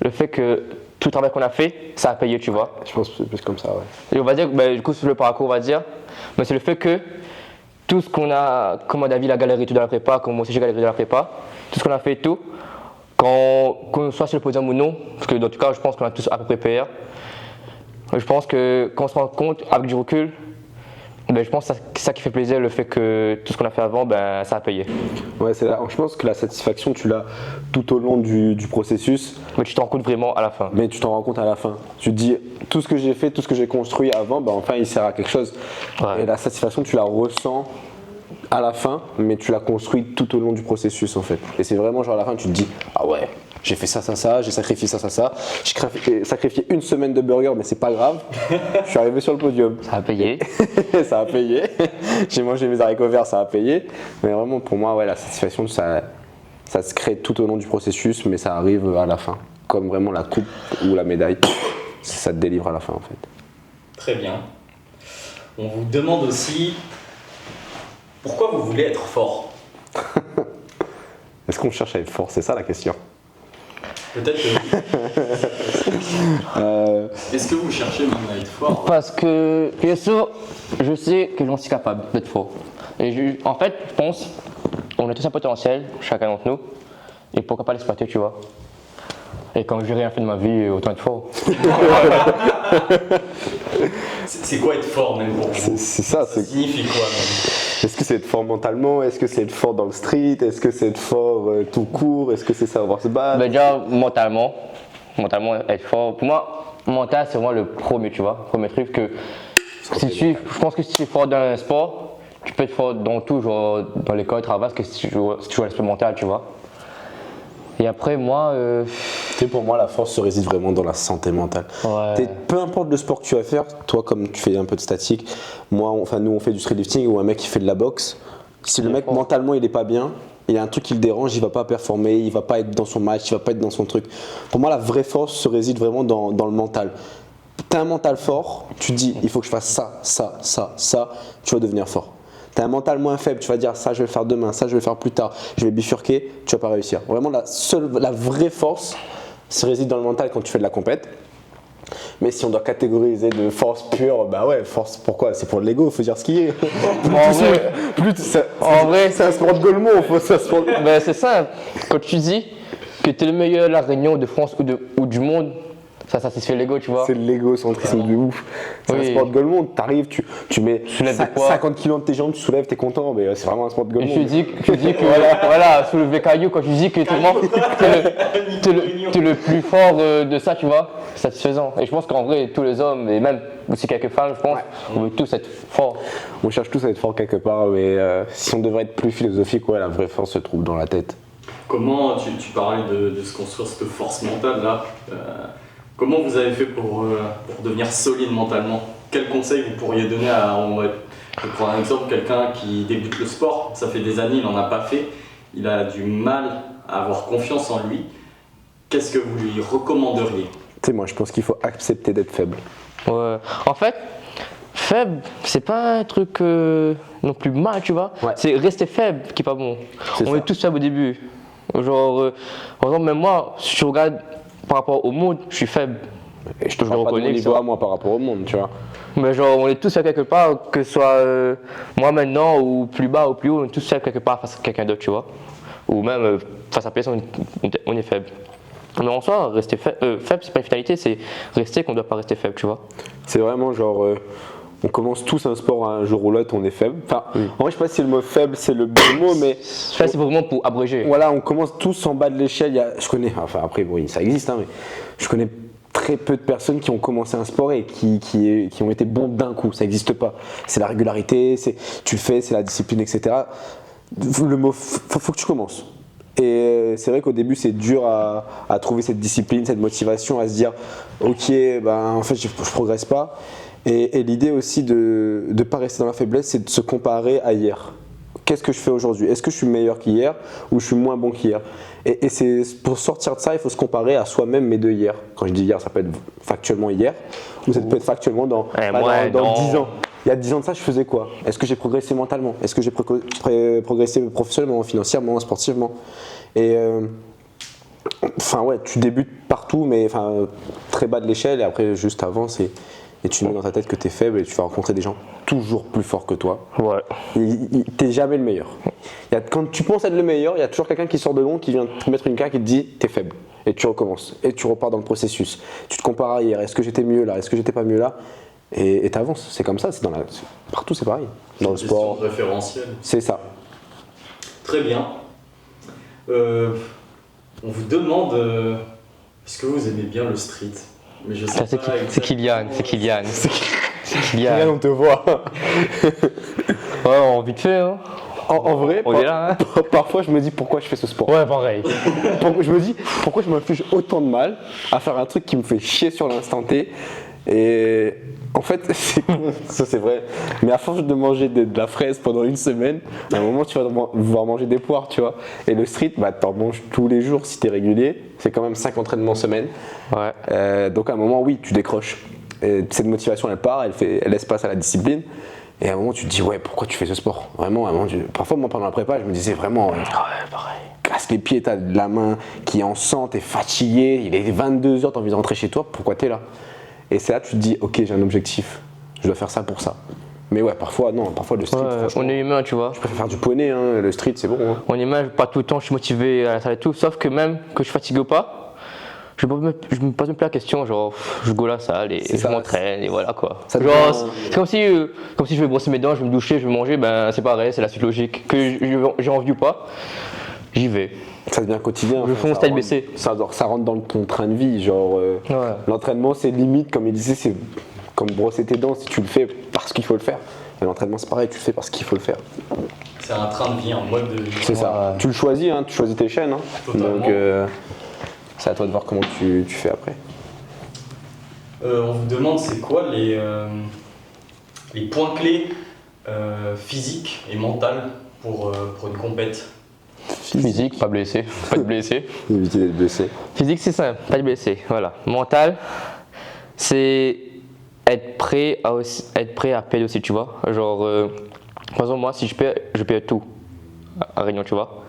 le fait que tout le travail qu'on a fait, ça a payé, tu vois. Je pense que c'est plus comme ça, ouais. Et on va dire, du coup, sur le parcours, on va dire, mais c'est le fait que tout ce qu'on a, comme David a galéré tout dans la prépa, comme moi aussi j'ai galéré dans la prépa, tout ce qu'on a fait et tout, qu'on soit sur le podium ou non, parce que dans tout cas, je pense qu'on a tous à peu près payé. Je pense que quand on se rend compte, avec du recul, je pense que c'est ça qui fait plaisir, le fait que tout ce qu'on a fait avant, ça a payé. Ouais, je pense que la satisfaction, tu l'as tout au long du processus, Mais tu te rends compte vraiment à la fin. mais tu t'en rends compte à la fin. Tu te dis, tout ce que j'ai fait, tout ce que j'ai construit avant, enfin, il sert à quelque chose. Ouais. Et la satisfaction, tu la ressens à la fin, mais tu l'as construite tout au long du processus, en fait. Et c'est vraiment genre à la fin, tu te dis, ah ouais, j'ai fait ça, j'ai sacrifié ça. J'ai sacrifié une semaine de burger, mais c'est pas grave. Je suis arrivé sur le podium. Ça a payé. Ça a payé. J'ai mangé mes haricots verts, ça a payé. Mais vraiment, pour moi, ouais, la satisfaction, ça se crée tout au long du processus, mais ça arrive à la fin. Comme vraiment la coupe ou la médaille. Ça te délivre à la fin, en fait. Très bien. On vous demande aussi pourquoi vous voulez être fort. Est-ce qu'on cherche à être fort? C'est ça la question. Peut-être que est-ce que vous cherchez même à être fort? Parce que, bien sûr, je sais que j'en suis capable d'être fort. Et en fait, je pense, on a tous un potentiel, chacun d'entre nous, et pourquoi pas l'exploiter, tu vois. Et quand j'ai rien fait de ma vie, autant être fort. C'est quoi être fort même pour vous? C'est ça. Ça signifie quoi même? Est-ce que c'est être fort mentalement? Est-ce que c'est être fort dans le street? Est-ce que c'est être fort tout court? Est-ce que c'est savoir se battre? Déjà, mentalement, être fort. Pour moi, mental, c'est vraiment le premier, tu vois. Premier truc que, je pense que si tu es fort dans un sport, tu peux être fort dans tout, genre dans l'école, travail, parce que si tu joues à l'aspect mental, tu vois. Et après, moi. Tu sais, pour moi, la force se réside vraiment dans la santé mentale. Ouais. Peu importe le sport que tu vas faire, toi, comme tu fais un peu de statique, nous, on fait du streetlifting ou un mec qui fait de la boxe. Si le mec, mentalement, il est pas bien, il y a un truc qui le dérange, il va pas performer, il va pas être dans son match, il va pas être dans son truc. Pour moi, la vraie force se réside vraiment dans le mental. T'as un mental fort, tu te dis, il faut que je fasse ça, tu vas devenir fort. T'as un mental moins faible, tu vas dire ça je vais le faire demain, ça je vais le faire plus tard, je vais bifurquer, tu vas pas réussir. Vraiment la vraie force se réside dans le mental quand tu fais de la compète. Mais si on doit catégoriser de force pure, force pourquoi? C'est pour l'ego, il faut dire ce qu'il est. En vrai, c'est un sport de golemon, C'est simple, quand tu dis que tu es le meilleur à la Réunion de France ou du monde, ça satisfait l'ego, tu vois. C'est l'égocentrisme de ouf. C'est un sport de golemon, t'arrives, tu mets 50 kg de tes jambes, tu soulèves, t'es content, mais c'est vraiment un sport de golemon. Et tu dis que voilà, soulever caillou, quand tu dis que t'es le plus fort de ça, tu vois, c'est satisfaisant. Et je pense qu'en vrai, tous les hommes, et même aussi quelques femmes, je pense, on veut tous être forts. On cherche tous à être forts quelque part, mais si on devrait être plus philosophique, la vraie force se trouve dans la tête. Comment, tu parlais de se construire cette force mentale là, comment vous avez fait pour devenir solide mentalement? Quel conseil vous pourriez donner je vais prendre un exemple, quelqu'un qui débute le sport, ça fait des années, il n'en a pas fait, il a du mal à avoir confiance en lui, qu'est-ce que vous lui recommanderiez? Tu sais, moi, je pense qu'il faut accepter d'être faible. Ouais. En fait, faible, c'est pas un truc non plus mal, tu vois. Ouais. C'est rester faible qui est pas bon. C'est On ça. est tous faibles au début. Genre, par exemple, même moi, si je regarde par rapport au monde, je suis faible. Et je te Je parle le pas de mon reconnais, niveau ça. à moi par rapport au monde, tu vois. Mais genre, on est tous faibles quelque part, que ce soit moi maintenant, ou plus bas, ou plus haut, on est tous faibles quelque part face à quelqu'un d'autre, tu vois. Ou même face à personne, on est faible. Mais en soi, rester faible, c'est pas une finalité, c'est rester qu'on doit pas rester faible, tu vois. C'est vraiment genre, on commence tous un sport un jour ou l'autre, on est faible. Enfin, en vrai, je sais pas si le mot faible c'est le bon mot, mais Ça, c'est vraiment pour abréger. voilà, on commence tous en bas de l'échelle. Je connais, enfin après, oui, ça existe, hein, mais je connais très peu de personnes qui ont commencé un sport et qui ont été bons d'un coup. Ça n'existe pas. C'est la régularité, tu le fais, c'est la discipline, etc. Le mot, faut que tu commences. Et c'est vrai qu'au début, c'est dur à trouver cette discipline, cette motivation, à se dire, ok, ben, en fait, je progresse pas. Et l'idée aussi de ne pas rester dans la faiblesse, c'est de se comparer à hier. Qu'est-ce que je fais aujourd'hui? Est-ce que je suis meilleur qu'hier ou je suis moins bon qu'hier? Et c'est pour sortir de ça, il faut se comparer à soi-même, mais de hier. Quand je dis hier, ça peut être factuellement hier, ou ça peut être factuellement dans 10 ans. Il y a 10 ans de ça, je faisais quoi? Est-ce que j'ai progressé mentalement? Est-ce que j'ai progressé professionnellement, financièrement, sportivement? Et enfin ouais, tu débutes partout, mais enfin très bas de l'échelle, et après juste avance et tu mets dans ta tête que tu es faible et tu vas rencontrer des gens toujours plus forts que toi. Ouais. T'es jamais le meilleur. Quand tu penses être le meilleur, il y a toujours quelqu'un qui sort de long, qui vient te mettre une claque et te dit t'es faible. Et tu recommences. Et tu repars dans le processus. Tu te compares à hier. Est-ce que j'étais mieux là? Est-ce que j'étais pas mieux là? Et t'avances. C'est comme ça. Partout c'est pareil. Dans le Question sport. référentielle. C'est ça. Très bien. On vous demande est-ce que vous aimez bien le street? Mais je sais Ça, pas c'est Kylian, c'est Kylian. C'est Kylian. on te voit. Ouais, on vite fait, hein. En vrai, On est là, hein. parfois je me dis pourquoi je fais ce sport. Ouais, pareil. Je me dis pourquoi je m'inflige autant de mal à faire un truc qui me fait chier sur l'instant T. Et en fait, ça c'est vrai. Mais à force de manger de la fraise pendant une semaine, à un moment tu vas devoir manger des poires, tu vois. Et le street, bah t'en manges tous les jours si t'es régulier. C'est quand même 5 entraînements semaine. Ouais. Donc à un moment, oui, tu décroches. Et cette motivation, elle part, elle laisse place à la discipline. Et à un moment, tu te dis, ouais, pourquoi tu fais ce sport? Vraiment, à un moment, parfois, moi, pendant la prépa, je me disais vraiment, Ouais, pareil. casse les pieds, t'as de la main qui est en sang, t'es fatigué, il est 22h, t'as envie de rentrer chez toi, pourquoi t'es là? Et c'est là que tu te dis, ok, j'ai un objectif, je dois faire ça pour ça. Mais ouais, parfois, non, parfois le street, Ouais, franchement, on est humain, tu vois. je préfère faire du poney, hein, le street, c'est bon. Hein. On est humain, pas tout le temps, je suis motivé à la salle et tout. Sauf que même que je suis fatigué ou pas, je me pose même plus la question, genre, je go à la salle et C'est je ça, m'entraîne et voilà quoi. ça Genre, devient- c'est comme si je vais brosser mes dents, je vais me doucher, je vais manger, ben c'est pareil, c'est la suite logique. Que j'ai envie ou pas, j'y vais. Ça devient quotidien. Je fais mon ça style rentre- baissé. Ça rentre dans ton train de vie, genre, Ouais. l'entraînement, c'est limite, comme il disait, c'est comme brosser tes dents si tu le fais parce qu'il faut le faire. Et l'entraînement, c'est pareil, tu le fais parce qu'il faut le faire. C'est un train de vie, un mode de vie. C'est ça. Ouais. Tu le choisis, hein, tu choisis tes chaînes. Hein. Totalement. Donc, c'est à toi de voir comment tu fais après. On vous demande c'est quoi les points clés physiques et mentales pour une compète. Physique, pas blessé, pas de blessé. Éviter d'être blessé. Physique, c'est simple, pas de blessé, voilà. Mental, c'est être prêt à perdre aussi, tu vois. Genre, par exemple, moi, si je perds tout à Réunion, tu vois.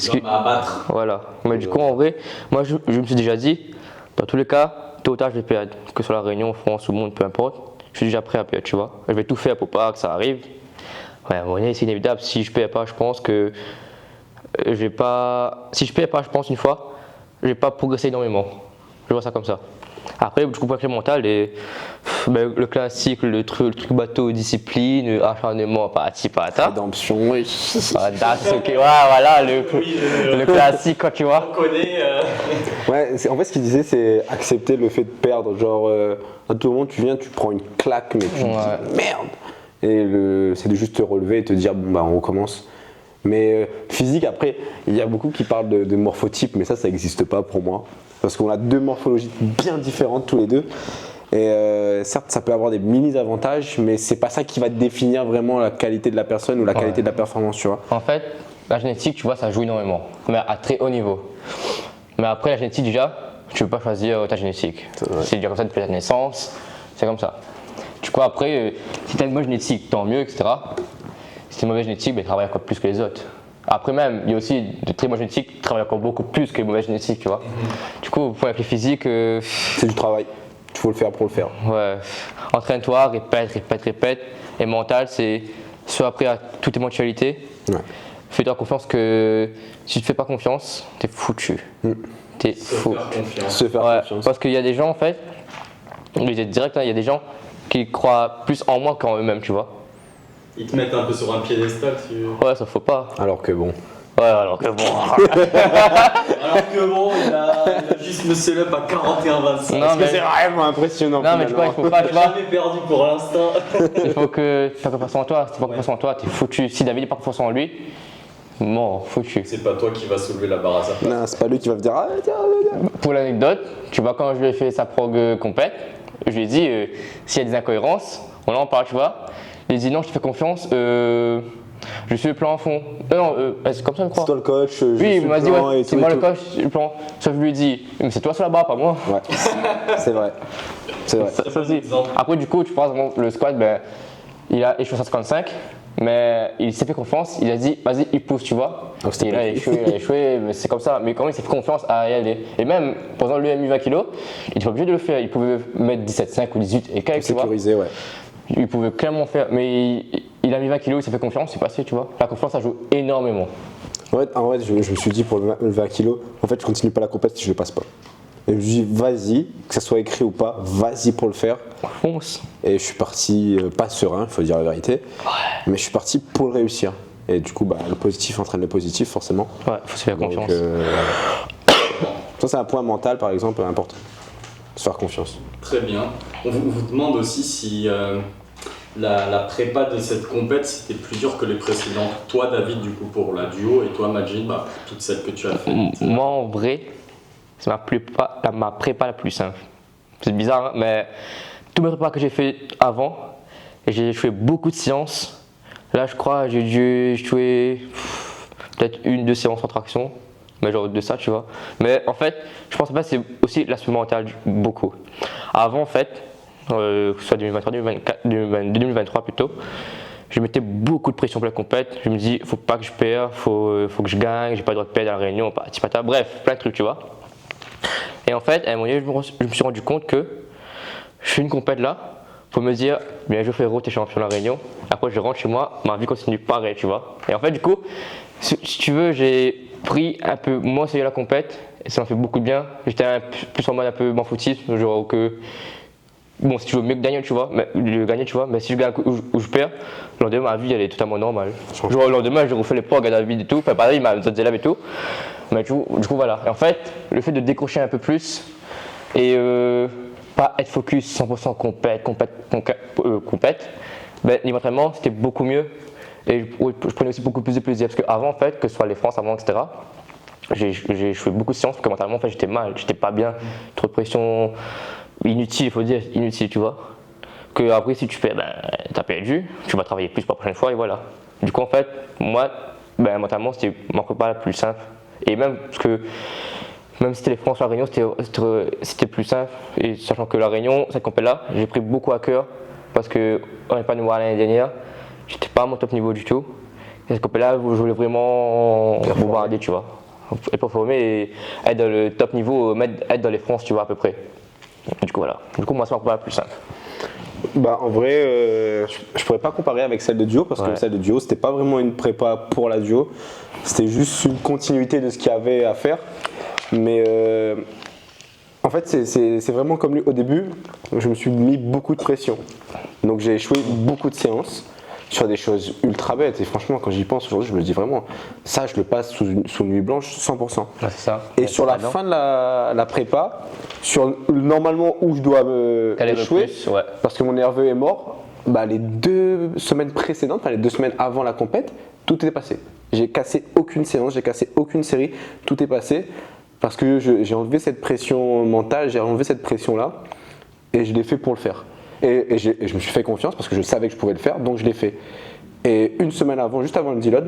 L'homme à battre. Voilà. Mais du coup, en vrai, moi, je me suis déjà dit, dans tous les cas, tôt ou tard, je vais perdre. Que ce soit la Réunion, France ou le monde, peu importe. Je suis déjà prêt à perdre, tu vois. Je vais tout faire pour pas que ça arrive. Ouais, à un moment donné, c'est inévitable. Si je perds pas, je pense que je vais pas. Si je perds pas, je pense une fois, je vais pas progresser énormément. Je vois ça comme ça. Après, du coup, pour le mental, le classique, le truc bateau, discipline, acharnement, parti, pata. Rédemption, oui. Ok, ouais, voilà, le classique, quoi, tu vois. On connaît. Ouais, en fait, ce qu'il disait, c'est accepter le fait de perdre. Genre, à tout moment, tu viens, tu prends une claque, mais tu te dis merde. Et c'est de juste te relever et te dire, bon, bah, on recommence. Mais physique, après, il y a beaucoup qui parlent de morphotype, mais ça n'existe pas pour moi. Parce qu'on a deux morphologies bien différentes tous les deux. Et certes, ça peut avoir des mini-avantages, mais c'est pas ça qui va définir vraiment la qualité de la personne ou la qualité de la performance, tu vois. En fait, la génétique, tu vois, ça joue énormément, mais à très haut niveau. Mais après, la génétique, déjà, tu ne peux pas choisir ta génétique. C'est déjà comme ça depuis la naissance, c'est comme ça. Du coup, après, si tu as une bonne génétique, tant mieux, etc. Si tu as une mauvaise génétique, ben, travaille encore plus que les autres. Après même, il y a aussi de très bonnes génétiques qui travaillent encore beaucoup plus que les mauvaises génétiques, tu vois. Du coup, pour avec les physiques, C'est du travail. Il faut le faire pour le faire. ouais, entraîne-toi, répète. Et mental, c'est soit après à toute éventualité, Ouais. fais-toi confiance que si tu te fais pas confiance, t'es foutu. T'es Se fou. faire confiance. Se faire Ouais, confiance. parce qu'il y a des gens en fait, je vais dire direct, hein, il y a des gens qui croient plus en moi qu'en eux-mêmes, tu vois. Ils te mettent un peu sur un piédestal, tu... Ouais, ça faut pas. Alors que bon. Ouais, alors que bon. Alors que bon, il a juste Monsieur Lep à 41-25. Non, mais- C'est vraiment impressionnant. Non, mais tu vois, il faut pas, Il tu a vois. jamais perdu pour l'instant. Il faut que tu aies confiance en toi. Si tu n'as pas confiance en toi, t'es foutu. Si David n'est pas confiance en lui, mort, foutu. C'est pas toi qui vas soulever la barre à sa place. Non, c'est pas lui qui va me dire ah, tiens, tiens. Pour l'anecdote, tu vois, quand je lui ai fait sa prog compète, je lui ai dit s'il y a des incohérences, on en parle, tu vois. Il a dit non, je te fais confiance, je suis le plan à fond. Non, c'est comme ça, je crois. C'est toi le coach. je Oui, suis il m'a dit, plan ouais, et c'est tout moi et le tout. coach, le plan. Sauf que je lui ai dit, mais c'est toi sur la barre, pas moi. Ouais, c'est vrai. C'est vrai. Ça aussi. exemple. Après, du coup, tu penses, bon, le squat, ben, il a échoué à 55, mais il s'est fait confiance, il a dit, vas-y, il pousse, tu vois. Ah, c'était Et pas là, il a échoué, mais c'est comme ça. Mais quand même, il s'est fait confiance à y aller. Et même, pendant l'UMU 20 kg, il n'était pas obligé de le faire. Il pouvait mettre 17,5 ou 18 et quelques, tu vois. Sécurisé, ouais. Il pouvait clairement faire. Mais il a mis 20 kg, il s'est fait confiance, c'est passé, tu vois. La confiance, ça joue énormément. En fait, je me suis dit pour le 20 kg, en fait, je continue pas la compétition si je le passe pas. Et je me dis, vas-y, que ça soit écrit ou pas, vas-y pour le faire. Fonce. Et je suis parti, pas serein, il faut dire la vérité, mais je suis parti pour le réussir. Et du coup, bah, le positif entraîne le positif, forcément. Ouais, faut se faire Donc, confiance. ça, c'est un point mental, par exemple, important. Se faire confiance. Très bien. On vous demande aussi si la prépa de cette compète c'était plus dur que les précédentes. Toi, David, du coup, pour la duo, et toi, Majid, bah, pour toutes celles que tu as faites. Moi, en vrai, c'est ma prépa la plus simple. C'est bizarre, hein, mais tous mes prépas que j'ai fait avant, j'ai joué beaucoup de séances. Là, je crois, j'ai dû jouer peut-être 1-2 séances en traction, mais genre de ça, tu vois. Mais en fait, je pense que c'est aussi l'aspect mental, beaucoup. Avant, en fait, que ce soit 2023, 2024, 2023 plutôt, je mettais beaucoup de pression pour la compète. Je me dis, faut pas que je perde, faut que je gagne, j'ai pas le droit de perdre à la réunion, patata, bref, plein de trucs, tu vois. Et en fait, à un moment donné, je me suis rendu compte que je fais une compète là, pour me dire, bien joué frérot, t'es champion de la Réunion. Après, je rentre chez moi, ma vie continue pareil, tu vois. Et en fait, du coup, si tu veux, j'ai pris un peu moins sérieux la compète, et ça m'a fait beaucoup de bien. J'étais plus en mode un peu m'en foutisme, genre que. Bon, si tu veux mieux que Daniel, tu vois, mais si je gagne ou je perds, le lendemain, ma vie, elle est totalement normale. Genre, le lendemain, j'ai refait les progs à David et tout, enfin, pareil, il m'a d'autres élèves et tout. Mais du coup, voilà. Et en fait, le fait de décrocher un peu plus et pas être focus 100% compète, ben, niveau entraînement, c'était beaucoup mieux. Et je prenais aussi beaucoup plus de plaisir. Parce qu'avant, en fait, que ce soit les France avant, etc., j'ai joué beaucoup de séances parce que mentalement, en fait, j'étais mal, j'étais pas bien, trop de pression. Inutile, il faut dire, inutile, tu vois. Que après, si tu perds, ben, t'as perdu, tu vas travailler plus pour la prochaine fois et voilà. Du coup, en fait, moi, ben, mentalement, c'était ma prépa la plus simple. Et même, parce que, même si c'était les France à la Réunion, c'était plus simple. Et sachant que la Réunion, cette compétition-là, j'ai pris beaucoup à cœur parce qu'on n'est pas nous voir l'année dernière, j'étais pas à mon top niveau du tout. Et cette compétition-là, je voulais vraiment bombarder, tu vois. Et performer et être dans le top niveau, être dans les France, tu vois, à peu près. Du coup, voilà. Du coup, moi, c'est ma prépa la plus simple. Bah, en vrai, je pourrais pas comparer avec celle de duo parce que celle de duo, c'était pas vraiment une prépa pour la duo, c'était juste une continuité de ce qu'il y avait à faire. Mais en fait, c'est vraiment comme lui au début, je me suis mis beaucoup de pression. Donc, j'ai échoué beaucoup de séances sur des choses ultra bêtes. Et franchement, quand j'y pense aujourd'hui, je me dis vraiment, ça, je le passe sous une nuit blanche 100%. Ouais, c'est ça. Et sur la fin de la prépa, sur normalement où je dois échouer, ouais. parce que mon nerveux est mort, bah, les 2 semaines précédentes, enfin les 2 semaines avant la compète, tout est passé. J'ai cassé aucune séance, j'ai cassé aucune série, tout est passé parce que j'ai enlevé cette pression mentale, j'ai enlevé cette pression-là et je l'ai fait pour le faire. Et je me suis fait confiance parce que je savais que je pouvais le faire, donc je l'ai fait. Et une semaine avant, juste avant le Dillon,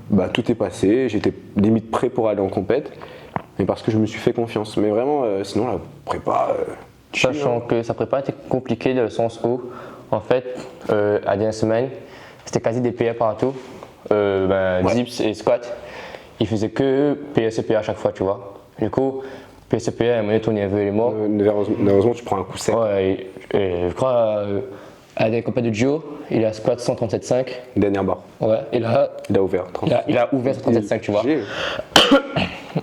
bah, tout est passé, j'étais limite prêt pour aller en compète, mais parce que je me suis fait confiance. Mais vraiment, sinon la prépa, chill, Sachant hein. que sa prépa était compliquée dans le sens où, en fait, à la dernière semaine, c'était quasi des PA partout. Dips et squat, ils faisaient que PS et PA à chaque fois, tu vois. Du coup, PS et PA, à un moment donné, ton nerveux est mort. Nerveusement, tu prends un coup sec. Ouais, et je crois, à des compètes de duo, il a squat 137,5. Dernière barre, Ouais, et là, il a ouvert. il a ouvert 137,5, tu vois. J'ai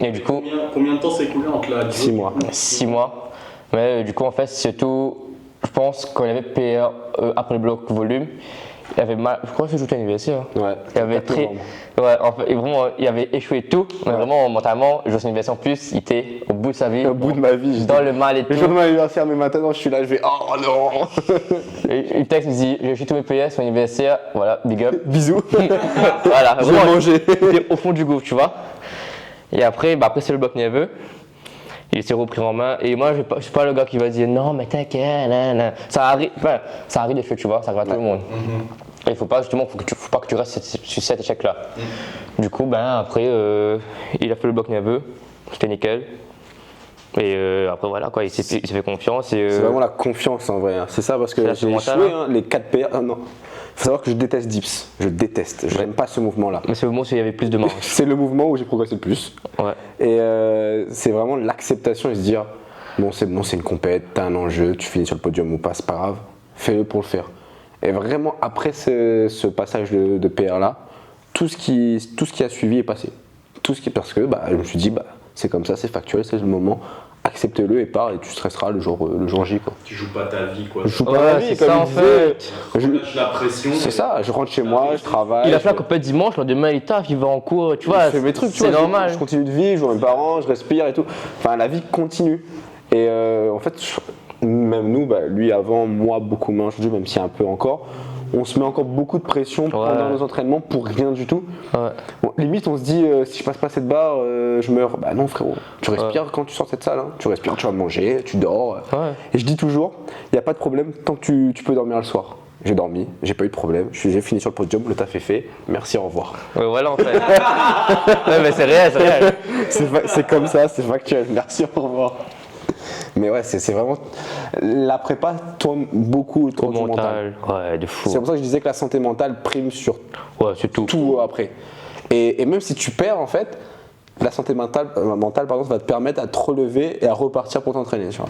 Et du coup, Combien de temps s'est écoulé entre la 6 mois. 6 mois. Mais du coup, en fait, c'est tout. Je pense qu'on avait PR après le bloc volume. Il avait mal. Je crois que c'était anniversaire. Ouais. Il avait 4 novembre. Ouais, en fait, et vraiment, il avait échoué tout. Mais vraiment, mentalement, je suis anniversaire en plus, il était au bout de sa vie. Au bout de ma vie, Dans le mal et tout. le jour de mon anniversaire, mais maintenant je suis là, je vais oh non. Et il texte, il me dit j'ai acheté tous mes PS, mon anniversaire. Voilà, big up. Bisous. Voilà, Je vais vraiment, manger. j'étais au fond du gouffre, tu vois. Et après, c'est le bloc nerveux. Il s'est repris en main. Et moi, je suis pas le gars qui va dire non, mais t'inquiète, nan. Ça arrive des choses, tu vois, ça arrive à tout le monde. Et il faut pas, justement, faut pas que tu restes sur cet échec-là. Du coup, après, il a fait le bloc nerveux. C'était nickel. Et après, voilà, quoi, il s'est fait confiance. Et, C'est vraiment la confiance en vrai. Hein. C'est ça parce que C'est j'ai mental, échoué les 4 PA. Non. Faut savoir que je déteste dips. Je déteste. Je n'aime pas ce mouvement-là. Mais c'est le moment où il y avait plus de marge. C'est le mouvement où j'ai progressé le plus. Ouais. Et c'est vraiment l'acceptation et se dire bon, c'est une compète, t'as un enjeu, tu finis sur le podium ou pas, c'est pas grave, fais-le pour le faire. Et vraiment, après ce passage de PR là, tout ce qui a suivi est passé. Parce que je me suis dit, c'est comme ça, c'est factuel, c'est le moment, accepte-le et pars et tu stresseras le jour J. Quoi. Tu joues pas ta vie, quoi. Je joue pas Ouais, ma vie, c'est comme ça, il en disait. fait. Je- Lâche la pression. C'est ça, je rentre chez moi, je travaille. Il a fait la compète dimanche, le lendemain il taffe, il va en cours, tu vois. Je fais mes trucs, tu c'est vois, normal. je continue de vivre, je vois mes parents, je respire et tout. Enfin, la vie continue. Et en fait, même nous, lui avant, moi beaucoup moins aujourd'hui, même si un peu encore, on se met encore beaucoup de pression pendant nos entraînements pour rien du tout. Ouais. Bon, limite, on se dit, si je passe pas cette barre, je meurs. Bah non, frérot, tu respires quand tu sors de cette salle. Hein. Tu respires, tu vas manger, tu dors. Ouais. Et je dis toujours, il n'y a pas de problème tant que tu peux dormir le soir. J'ai dormi, j'ai pas eu de problème, j'ai fini sur le podium, le taf est fait, merci, au revoir. Ouais, voilà en fait. Ouais, mais c'est réel, c'est réel. C'est comme ça, c'est factuel, merci, au revoir. Mais ouais, c'est vraiment. La prépa tourne beaucoup autour du mental. Ouais, de fou. C'est pour ça que je disais que la santé mentale prime sur Ouais, c'est tout. tout après. Et même si tu perds, en fait, la santé mentale va te permettre à te relever et à repartir pour t'entraîner. Tu vois.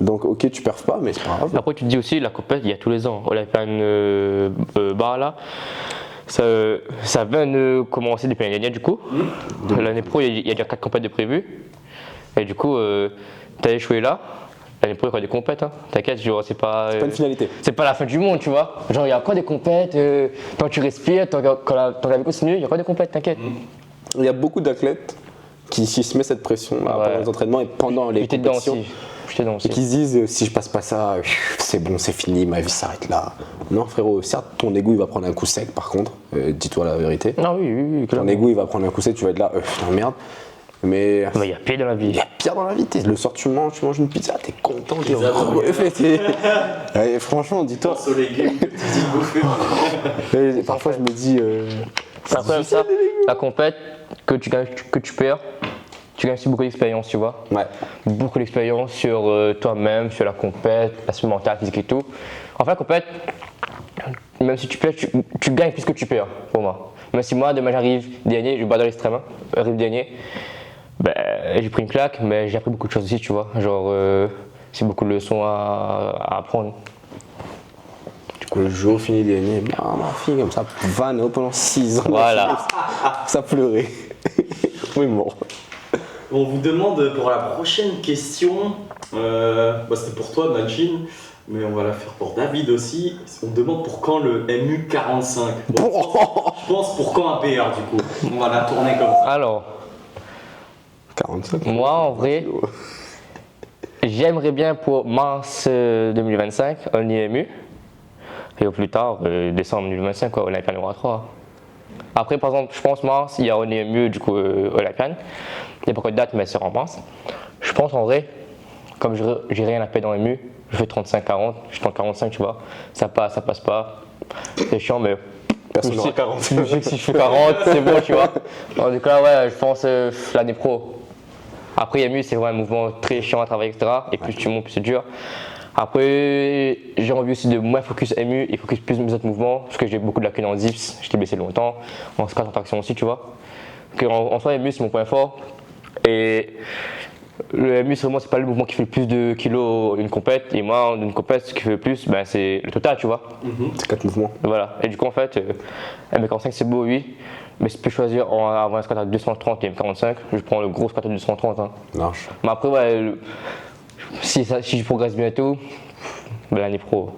Donc, ok, tu perds pas, mais c'est pas grave. Après, tu te dis aussi, la compète, il y a tous les ans. Olympian Bar là, ça vient de commencer depuis l'année dernière, du coup. L'année pro, il y a déjà 4 compètes de prévues. Et du coup, t'as échoué là. L'année pro, il y aura des compètes, hein. T'inquiète, genre, c'est pas Pas une finalité. c'est pas la fin du monde, tu vois. Genre, il y a encore des compètes, tant que tu respires, quand la vie continue, il y a encore des compètes, t'inquiète. Il y a beaucoup d'athlètes qui se mettent cette pression là, Ouais. pendant les entraînements et pendant les J'étais dedans compétitions. aussi. J'étais dedans Et aussi. qui se disent si je passe pas ça, c'est bon, c'est fini, ma vie s'arrête là. Non frérot, certes ton ego il va prendre un coup sec par contre, dis-toi la vérité. Non, oui, Ton clairement. ego il va prendre un coup sec, tu vas être là, putain merde. Mais Mais il y a pire dans la il vie. y a pire dans la vie, le soir tu manges une pizza, t'es content, t'es Pizza, heureux. Ouais, franchement, dis-toi, Sur les games que tu dis de bouffer. parfois je me dis. Après ça, la compète, que tu gagnes, que tu perds, tu gagnes aussi beaucoup d'expérience, tu vois. Ouais, Beaucoup d'expérience sur toi-même, sur la compète, l'aspect mental, physique et tout. En fait, la compète, même si tu perds, tu gagnes plus que tu perds, pour moi. Même si moi, demain j'arrive dernier, je bats dans l'extrême, hein, arrive dernier, j'ai pris une claque, mais j'ai appris beaucoup de choses aussi, tu vois. Genre, c'est beaucoup de leçons à apprendre. le jour fini dernier, ma fille comme ça, vanne pendant 6 ans. Voilà. Ça pleurait. Oui, bon. On vous demande pour la prochaine question, c'était pour toi Majin, mais on va la faire pour David aussi. On demande pour quand le MU45. Bon, je pense pour quand un PR du coup. On va la tourner comme ça. Alors, 45. moi en vrai, j'aimerais bien pour mars 2025 un IMU. Et au plus tard, décembre 2025, quoi, Olympian aura 3. Après, par exemple, je pense mars, il y a un IMU, du coup, Olympian. Il n'y a pas encore de date, mais c'est en mars. Je pense en vrai, comme j'ai rien à payer dans l'IMU, je fais 35-40, je tente 45, tu vois. Ça passe pas. C'est chiant, mais Personne Je n'aura sais- 40. Je sais que si je fais 40, c'est bon, tu vois. En tout cas, ouais, je pense l'année pro. Après, IMU, c'est vraiment un mouvement très chiant à travailler, etc. Et plus tu montes, plus c'est dur. Après, j'ai envie aussi de moins focus MU et focus plus mes autres mouvements, parce que j'ai beaucoup de lacunes en dips, j'étais blessé longtemps, en squat, en traction aussi, tu vois. En soi, MU, c'est mon point fort. Et le MU, vraiment, c'est pas le mouvement qui fait le plus de kilos d'une compète. Et moi, d'une compète, ce qui fait le plus, ben, c'est le total, tu vois. C'est 4 mouvements. Voilà. Et du coup, en fait, M45, c'est beau, oui. Mais si je peux choisir avant un squat à 230 et M45, je prends le gros squat à 230. Hein. Large. Mais après, ouais, si je progresse bientôt, ben, l'année pro,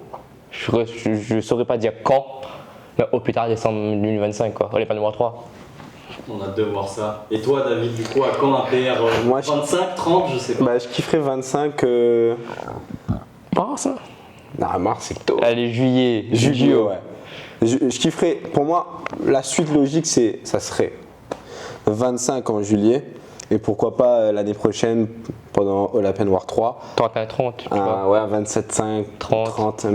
je ne saurais pas dire quand, mais au plus tard décembre 2025, quoi. Allez, pas numéro 3. On a hâte de voir ça. Et toi, David, du coup, à quand un PR Moi, 25, 30, je sais pas. Bah, je kifferais 25. Oh, ça. Non, mars, c'est tôt. Allez, juillet. Juillet, ouais. Je kifferais. Pour moi, la suite logique, ça serait 25 en juillet. Et pourquoi pas l'année prochaine, pendant All Open War 3. 31, 30, tu vois. Ouais, 27,5, 30. 30.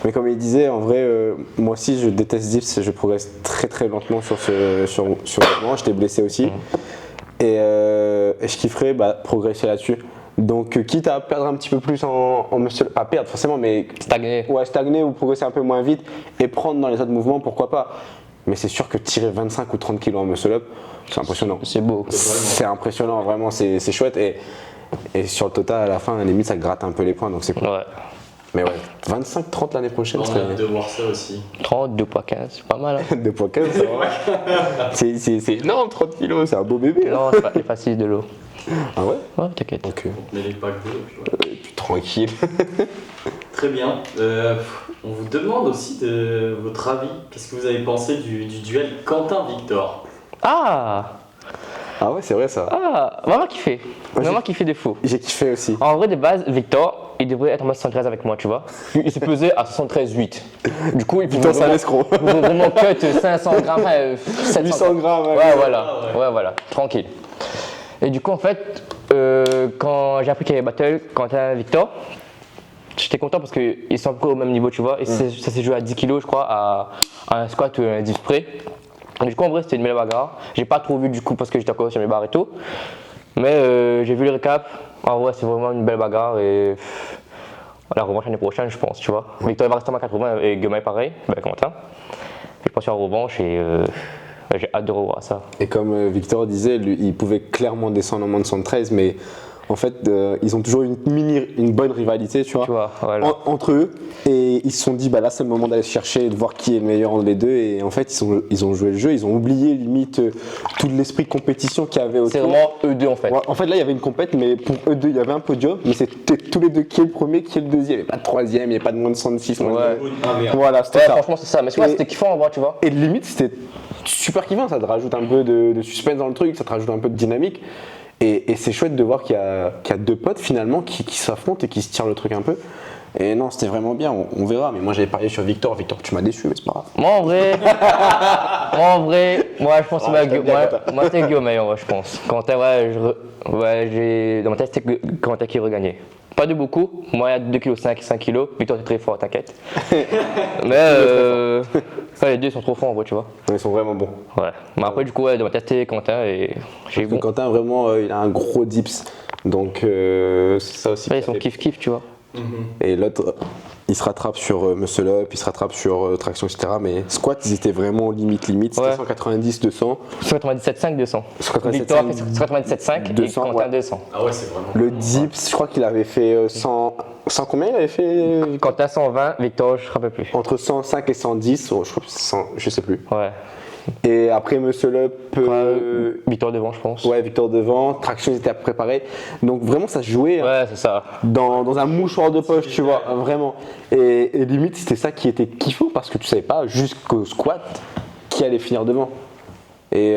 Mais comme il disait, en vrai, moi aussi je déteste dips, je progresse très très lentement sur le mouvement, j'étais blessé aussi. Et je kifferais progresser là-dessus. Donc quitte à perdre un petit peu plus en muscle, pas perdre forcément, mais Stagné. ouais, stagner ou progresser un peu moins vite et prendre dans les autres mouvements, pourquoi pas. Mais c'est sûr que tirer 25 ou 30 kg en muscle up, c'est impressionnant. C'est beau. C'est impressionnant, vraiment, c'est chouette. Et sur le total, à la fin, à la limite, ça gratte un peu les points, donc c'est cool. Ouais. Mais ouais, 25-30 l'année prochaine, On ce a serait hâte de voir ça aussi. 30, 2.15, c'est pas mal. Hein. 2,15, ça va. C'est énorme, 30 kilos, c'est un beau bébé. Hein. Non, c'est pas facile de l'eau. Ah ouais. Ouais, t'inquiète. Ok. Mais les packs d'eau, puis voilà. Puis tranquille. Très bien. On vous demande aussi de votre avis. Qu'est-ce que vous avez pensé du duel Quentin-Victor? Ah, Ah ouais, c'est vrai ça. vraiment kiffé. Moi, Vraiment kiffé de fou. J'ai kiffé aussi. En vrai, de base, Victor, il devrait être en mode 73 avec moi, tu vois. Il s'est pesé à 73,8. Du coup, il pouvait Putain, c'est un vraiment, escroc. il pouvait vraiment cut 500 grammes, 700 800 grammes. Ouais, voilà, tranquille. Et du coup, en fait, quand j'ai appris qu'il y avait battle Quentin Victor, j'étais content parce qu'ils sont à peu près au même niveau, tu vois. Et ça s'est joué à 10 kg, je crois, à un squat ou un 10 spray. Du coup, en vrai, c'était une belle bagarre. J'ai pas trop vu du coup parce que j'étais encore sur mes barres et tout. Mais j'ai vu le récap. En vrai, c'est vraiment une belle bagarre et la revanche l'année prochaine, je pense, tu vois. Victor va rester à 80 et Guemaï pareil, Quentin. Je pense à la revanche et j'ai hâte de revoir ça. Et comme Victor disait, lui, il pouvait clairement descendre en moins de 73, mais en fait, ils ont toujours une bonne rivalité, tu vois, voilà. entre eux. Et ils se sont dit, bah là, c'est le moment d'aller chercher et de voir qui est le meilleur entre les deux. Et en fait, ils ont joué le jeu, ils ont oublié limite tout l'esprit de compétition qu'il y avait autour. C'est vraiment eux deux en fait. Ouais, en fait, là, il y avait une compète, mais pour eux deux, il y avait un podium, mais c'était tous les deux qui est le premier, qui est le deuxième. Il n'y avait pas de troisième, il n'y avait pas de moins de 66. Ouais. Ah merde. Voilà, c'était Ouais, ça. franchement, c'est ça. Mais c'était kiffant en vrai, tu vois. Et limite, c'était super kiffant, ça te rajoute un peu de suspense dans le truc, ça te rajoute un peu de dynamique. Et c'est chouette de voir qu'il y a deux potes finalement qui s'affrontent et qui se tirent le truc un peu. Et non, c'était vraiment bien, on verra. Mais moi j'avais parié sur Victor. Victor, tu m'as déçu, mais c'est pas grave. Moi en vrai, je pense que moi c'était Guillaume, en vrai, je pense. Quentin, dans ma tête, c'était Quentin qui regagnait. Pas de beaucoup, moi il y a 2,5 kg, 5 kg. Victor, c'est très fort, t'inquiète. Mais les deux sont trop forts en vrai, tu vois. Ils sont vraiment bons. Ouais. Mais après, du coup, dans ma tête, c'était Quentin et j'ai eu bon. Quentin, vraiment, il a un gros dips. Donc c'est ça aussi. Ouais, ils sont kiff-kiff, tu vois. Et l'autre, il se rattrape sur muscle up, il se rattrape sur traction, etc. Mais squat, ils étaient vraiment limite. C'était Ouais. 190, 200. 97,5, 200. 97,5, Victor fait 97,5 et 200, Quentin ouais. 200. Ah ouais, c'est vraiment. Le dips, je crois qu'il avait fait 100 combien il avait fait Quentin 120, Victor, je ne me rappelle plus. entre 105 et 110, je crois que c'est 100, je sais plus. Ouais. Et après muscle up, Victor devant, je pense. ouais, Victor devant, traction, ils étaient à peu près pareil. Donc vraiment, ça se jouait Ouais, c'est ça. dans un mouchoir de poche, tu vois, vraiment. Et limite, c'était ça qui était kiffant parce que tu savais pas jusqu'au squat qui allait finir devant. Et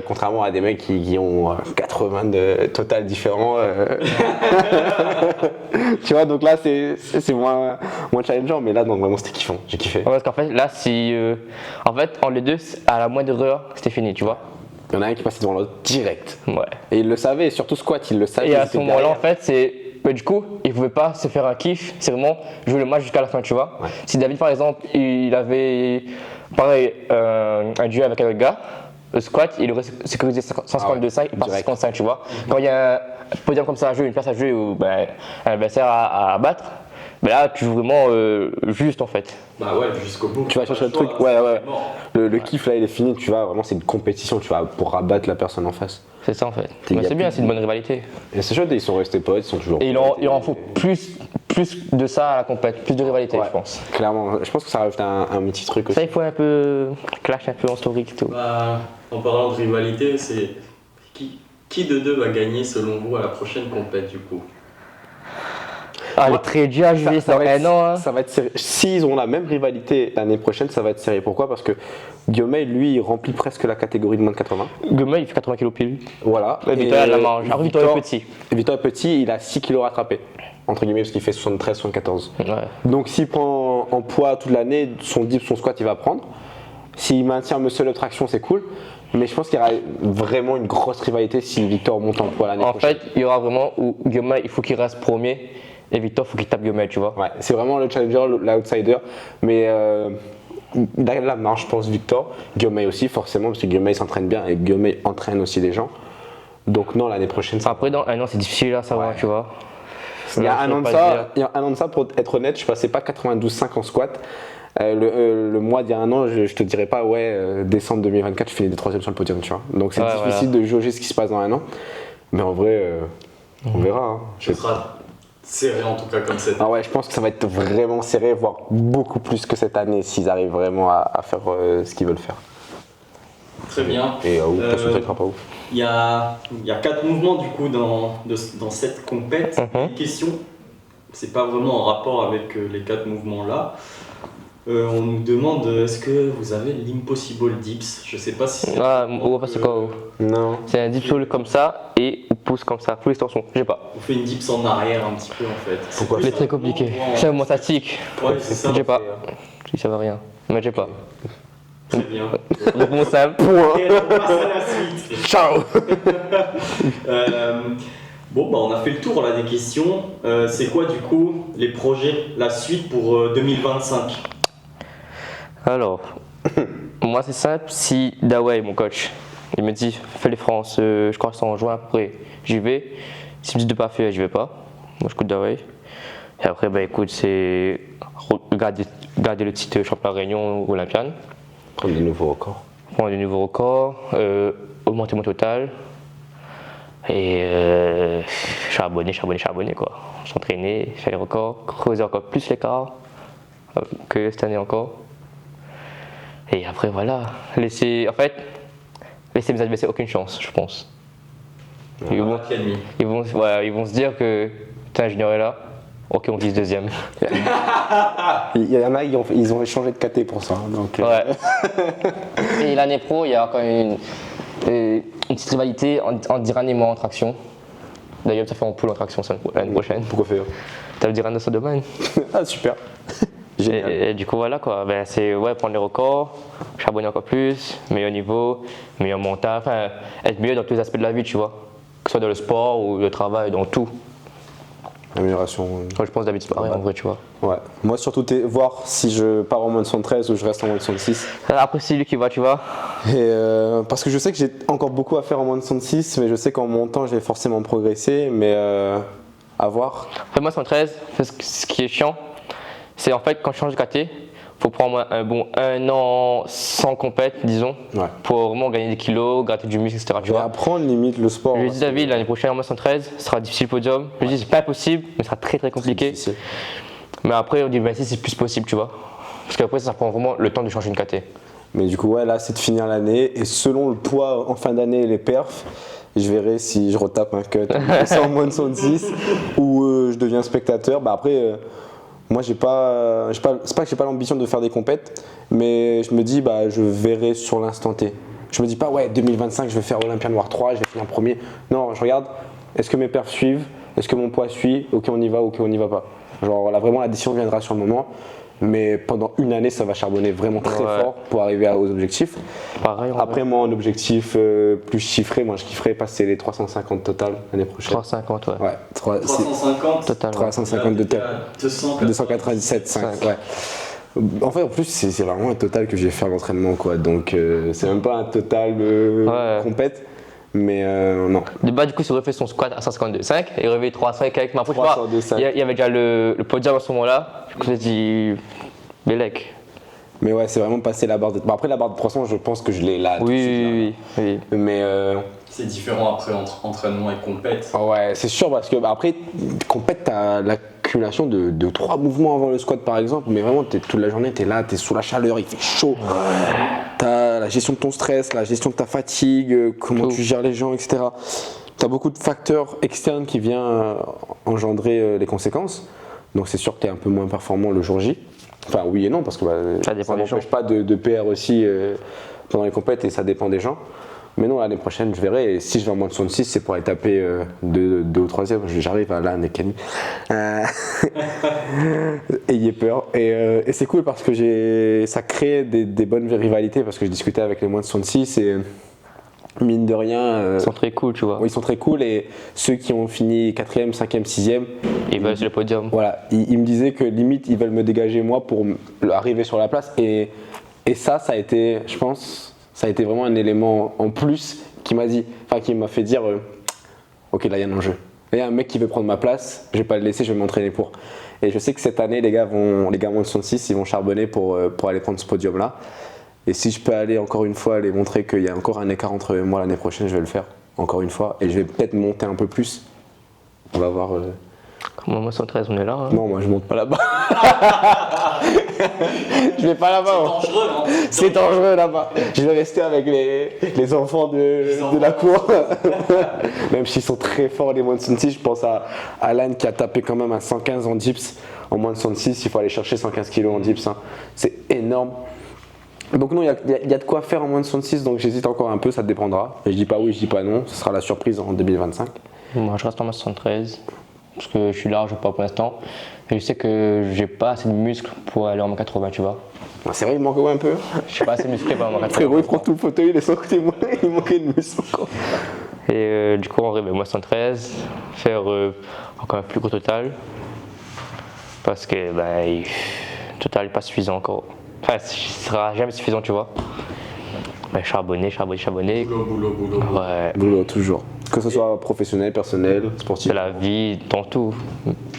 contrairement à des mecs qui ont 80 de total différents, tu vois, donc là c'est moins challengeant, mais là donc vraiment c'était kiffant, j'ai kiffé. Ouais, parce qu'en fait, là, si. En fait, entre les deux, à la moindre erreur, c'était fini, tu vois. Il y en a un qui passait devant l'autre direct. Ouais. Et il le savait, et surtout squat, il le savait. Et ils à étaient ce moment-là, derrière. en fait, c'est mais du coup, il pouvait pas se faire un kiff, c'est vraiment jouer le match jusqu'à la fin, tu vois. Ouais. Si David, par exemple, il avait pareil, un duel avec un autre gars, le squat, il aurait sécurisé 152,5, il passe à Direct. 55, tu vois. Quand il y a un podium comme ça à jouer, une place à jouer ou ben, un adversaire à battre, ben là, tu joues vraiment juste en fait. Bah ouais, jusqu'au bout. Tu vas chercher le Pas le truc, choix, ouais, là, ouais. c'est mort. Le kiff là il est fini, tu vois, vraiment c'est une compétition, tu vois, pour rabattre la personne en face. C'est ça en fait. Il y Mais a c'est bien, plus c'est une bonne rivalité. Et c'est chouette, ils sont restés potes, ils sont toujours. Et il en faut plus de ça à la compète, plus de rivalité, Ouais. je pense. Clairement, je pense que ça rajoute un petit truc aussi. Ça, il faut un peu clash un peu historique et tout. Bah, en parlant de rivalité, c'est qui de deux va gagner selon vous à la prochaine compète du coup? Ah, les très dur à jouer, c'est dans un an. Hein. Ça va être serré. S'ils ont la même rivalité l'année prochaine, ça va être serré. Pourquoi? Parce que Guillaume, lui, il remplit presque la catégorie de moins de 80. Gomel, il fait 80 kg pile. Voilà. Ouais, Victor, elle la mange. Alors, Victor est petit. Victor est petit, il a 6 kilos rattrapés. Entre guillemets, parce qu'il fait 73-74. Ouais. Donc s'il prend en poids toute l'année, son dip, son squat, il va prendre. S'il maintient muscle-up traction, c'est cool. Mais je pense qu'il y aura vraiment une grosse rivalité si Victor monte en poids l'année En prochaine. fait, il y aura vraiment où Guillaume, il faut qu'il reste premier et Victor, il faut qu'il tape Guillaume, tu vois. Ouais, c'est vraiment le challenger, l'outsider. Mais la marche, je pense, Victor. Guillaume aussi, forcément, parce que Guillaume s'entraîne bien et Guillaume entraîne aussi les gens. Donc non, l'année prochaine, ça. Après, dans un an, c'est difficile à savoir, Ouais. tu vois. Il y a Je un peux an de pas ça, dire. il y a un an de ça, pour être honnête, je passais pas 92,5 en squat. Le mois d'il y a un an, je te dirais pas, ouais, décembre 2024, je finis des troisièmes sur le podium, tu vois. Donc c'est Ouais, difficile de jauger ce qui se passe dans un an. Mais en vrai, on verra. Hein. Ce sera serré en tout cas comme cette. Ah ouais, je pense que ça va être vraiment serré, voire beaucoup plus que cette année, s'ils arrivent vraiment à faire ce qu'ils veulent faire. Très bien. Et ouf, parce que ça sera pas ouf. Il y a 4 mouvements du coup dans cette compète. Mhm. Une question, c'est pas vraiment en rapport avec les 4 mouvements là. On nous demande est-ce que vous avez l'impossible dips? Je sais pas si c'est. Ah, on va pas c'est quoi. Non. C'est un dip sole comme ça et on pousse comme ça, full extension. J'ai pas. On fait une dips en arrière un petit peu en fait. Pourquoi C'est très compliqué. C'est un moment statique. Ouais, c'est ça. J'ai pas. Ça va rien. Mais j'ai pas. Très bien. Réponse simple. Et on passe à la suite. Ciao. Bon, bah on a fait le tour là des questions. C'est quoi du coup les projets, la suite pour 2025? Alors, moi c'est simple, si Dawei, mon coach, il me dit fais les France, je crois que c'est en juin après, j'y vais. S'il me dit de pas faire, j'y vais pas. Moi je coûte Dawei. Et après, bah écoute, c'est garder le titre champion Réunion ou Olympienne, Prendre de nouveaux records. prendre de nouveaux records, augmenter mon total. Et charbonner quoi. S'entraîner, faire les records, creuser encore plus l'écart que cette année encore. Et après voilà, laisser mes adversaires aucune chance, je pense. Ils vont, L'ennemi. ils vont se dire que putain, Junior est là, ok on vise deuxième. Il y en a, ils ont échangé de KT pour ça. Hein, donc, Ouais. Et l'année pro, il y a quand même une petite rivalité en Diran et moi en traction. D'ailleurs, ça fait en poule en traction l'année prochaine. Pourquoi faire? T'as le Diran dans ce domaine. Ah, super. Génial. Et du coup, voilà quoi. Ben, c'est prendre les records, charbonner encore plus, meilleur niveau, meilleur mental, enfin, être meilleur dans tous les aspects de la vie, tu vois. Que ce soit dans le sport ou le travail, dans tout. Amélioration. Moi, je pense David, c'est pareil en vrai, tu vois. Ouais. Moi, surtout, voir si je pars en moins de 73 ou je reste en moins de 66. Après, c'est lui qui va, tu vois. Et parce que je sais que j'ai encore beaucoup à faire en moins de 66, mais je sais qu'en montant, je vais forcément progresser. Mais à voir. Après, moi, 113, ce qui est chiant, c'est en fait quand je change de KT, faut prendre un an sans compète, disons, Ouais. pour vraiment gagner des kilos, gratter du muscle, etc. Tu Et vois. apprendre limite le sport. Je lui ai dit David, l'année prochaine en moins 113, ce sera difficile podium. Je lui ai dit c'est pas impossible, mais ce sera très très compliqué. Difficile. Mais après, on dit 26, c'est plus possible, tu vois. Parce qu'après, ça prend vraiment le temps de changer une KT. Mais du coup, ouais, là, c'est de finir l'année. Et selon le poids en fin d'année et les perfs, je verrai si je retape un cut en moins de 66 ou je deviens spectateur. Bah après, moi, c'est pas que j'ai pas l'ambition de faire des compètes, mais je me dis, bah, je verrai sur l'instant T. Je me dis pas, ouais, 2025, je vais faire Olympia Noir 3, je vais finir premier. Non, je regarde, est-ce que mes perfs suivent? Est-ce que mon poids suit? Ok, on y va, ok, on n'y va pas. Genre, là, vraiment, la décision viendra sur le moment. Mais pendant une année, ça va charbonner vraiment très Ouais. fort pour arriver aux objectifs. Pareil, Après, moi, en objectif plus chiffré, moi, je kifferais passer les 350 total l'année prochaine. 350, ouais. Ouais, 350. Total. 350 de tête. 297,5. Ouais. En fait, en plus, c'est vraiment un total que je vais faire l'entraînement, quoi. Donc, c'est même pas un total Ouais. compète. Mais non. De bas, du coup, il refait son squat à 152,5 et il revient 305 avec ma poche. 302,5. Il y avait déjà le podium à ce moment-là. Du coup, j'ai dit, Bélec. Mais ouais, c'est vraiment passer la barre de. Bon, après, la barre de 300, je pense que je l'ai là. tout de suite, là. Oui. Mais C'est différent après entre entraînement et compète. ouais, c'est sûr parce que bah, après, compète, t'as l'accumulation de 3 mouvements avant le squat par exemple, mais vraiment toute la journée, t'es là, t'es sous la chaleur, il fait chaud. T'as la gestion de ton stress, la gestion de ta fatigue, comment Tout. tu gères les gens, etc. T'as beaucoup de facteurs externes qui viennent engendrer les conséquences. Donc c'est sûr que t'es un peu moins performant le jour J. Enfin oui et non parce que Ça dépend des n'empêche gens. pas de PR aussi pendant les compètes et ça dépend des gens. Mais non, l'année prochaine, je verrai. Et si je vais en moins de 66, c'est pour aller taper 2 ou 3e. J'arrive à l'âne et Kenny. Ayez peur. Et c'est cool parce que ça crée des bonnes rivalités parce que je discutais avec les moins de 66 et mine de rien. Ils sont très cool, tu vois. Ils sont très cool et ceux qui ont fini 4e, 5e, 6e, Ils veulent sur le podium. voilà, ils me disaient que limite ils veulent me dégager moi pour arriver sur la place et ça a été, je pense, ça a été vraiment un élément en plus qui m'a fait dire ok, là il y a un enjeu. Là, il y a un mec qui veut prendre ma place, je vais pas le laisser, je vais m'entraîner pour. Et je sais que cette année les gars moins de 66, ils vont charbonner pour aller prendre ce podium là. Et si je peux aller encore une fois les montrer qu'il y a encore un écart entre moi l'année prochaine, je vais le faire encore une fois et je vais peut-être monter un peu plus. On va voir. Comme moi, 113, on est là. Hein. Non, moi je monte pas là-bas. Je vais pas là-bas. moi. Dangereux, non C'est dangereux là-bas. Je vais rester avec les enfants de la cour. Même s'ils sont très forts les moins de 66, je pense à Alan qui a tapé quand même à 115 en dips. En moins de 66, il faut aller chercher 115 kg en dips. Hein. C'est énorme. Donc non, il y a de quoi faire en moins de 66, donc j'hésite encore un peu, ça dépendra. Et je dis pas oui, je dis pas non, ce sera la surprise en 2025. Moi, je reste en masse 73 parce que je suis large pas pour l'instant. Et je sais que j'ai pas assez de muscles pour aller en moins 80, tu vois. Ah, c'est vrai, il manque un peu. Je suis pas assez musclé pour aller en moins 80. Frérot, il prend tout le fauteuil, il est sans côté moi, il manquait de muscle encore. Et du coup, on rêve moi 113, faire encore un plus gros total. Parce que le total n'est pas suffisant encore. Enfin, ce sera jamais suffisant, tu vois. Mais charbonner. Boulot. Ouais, Boulot, toujours. Que ce soit professionnel, personnel, sportif. c'est la vie dans tout.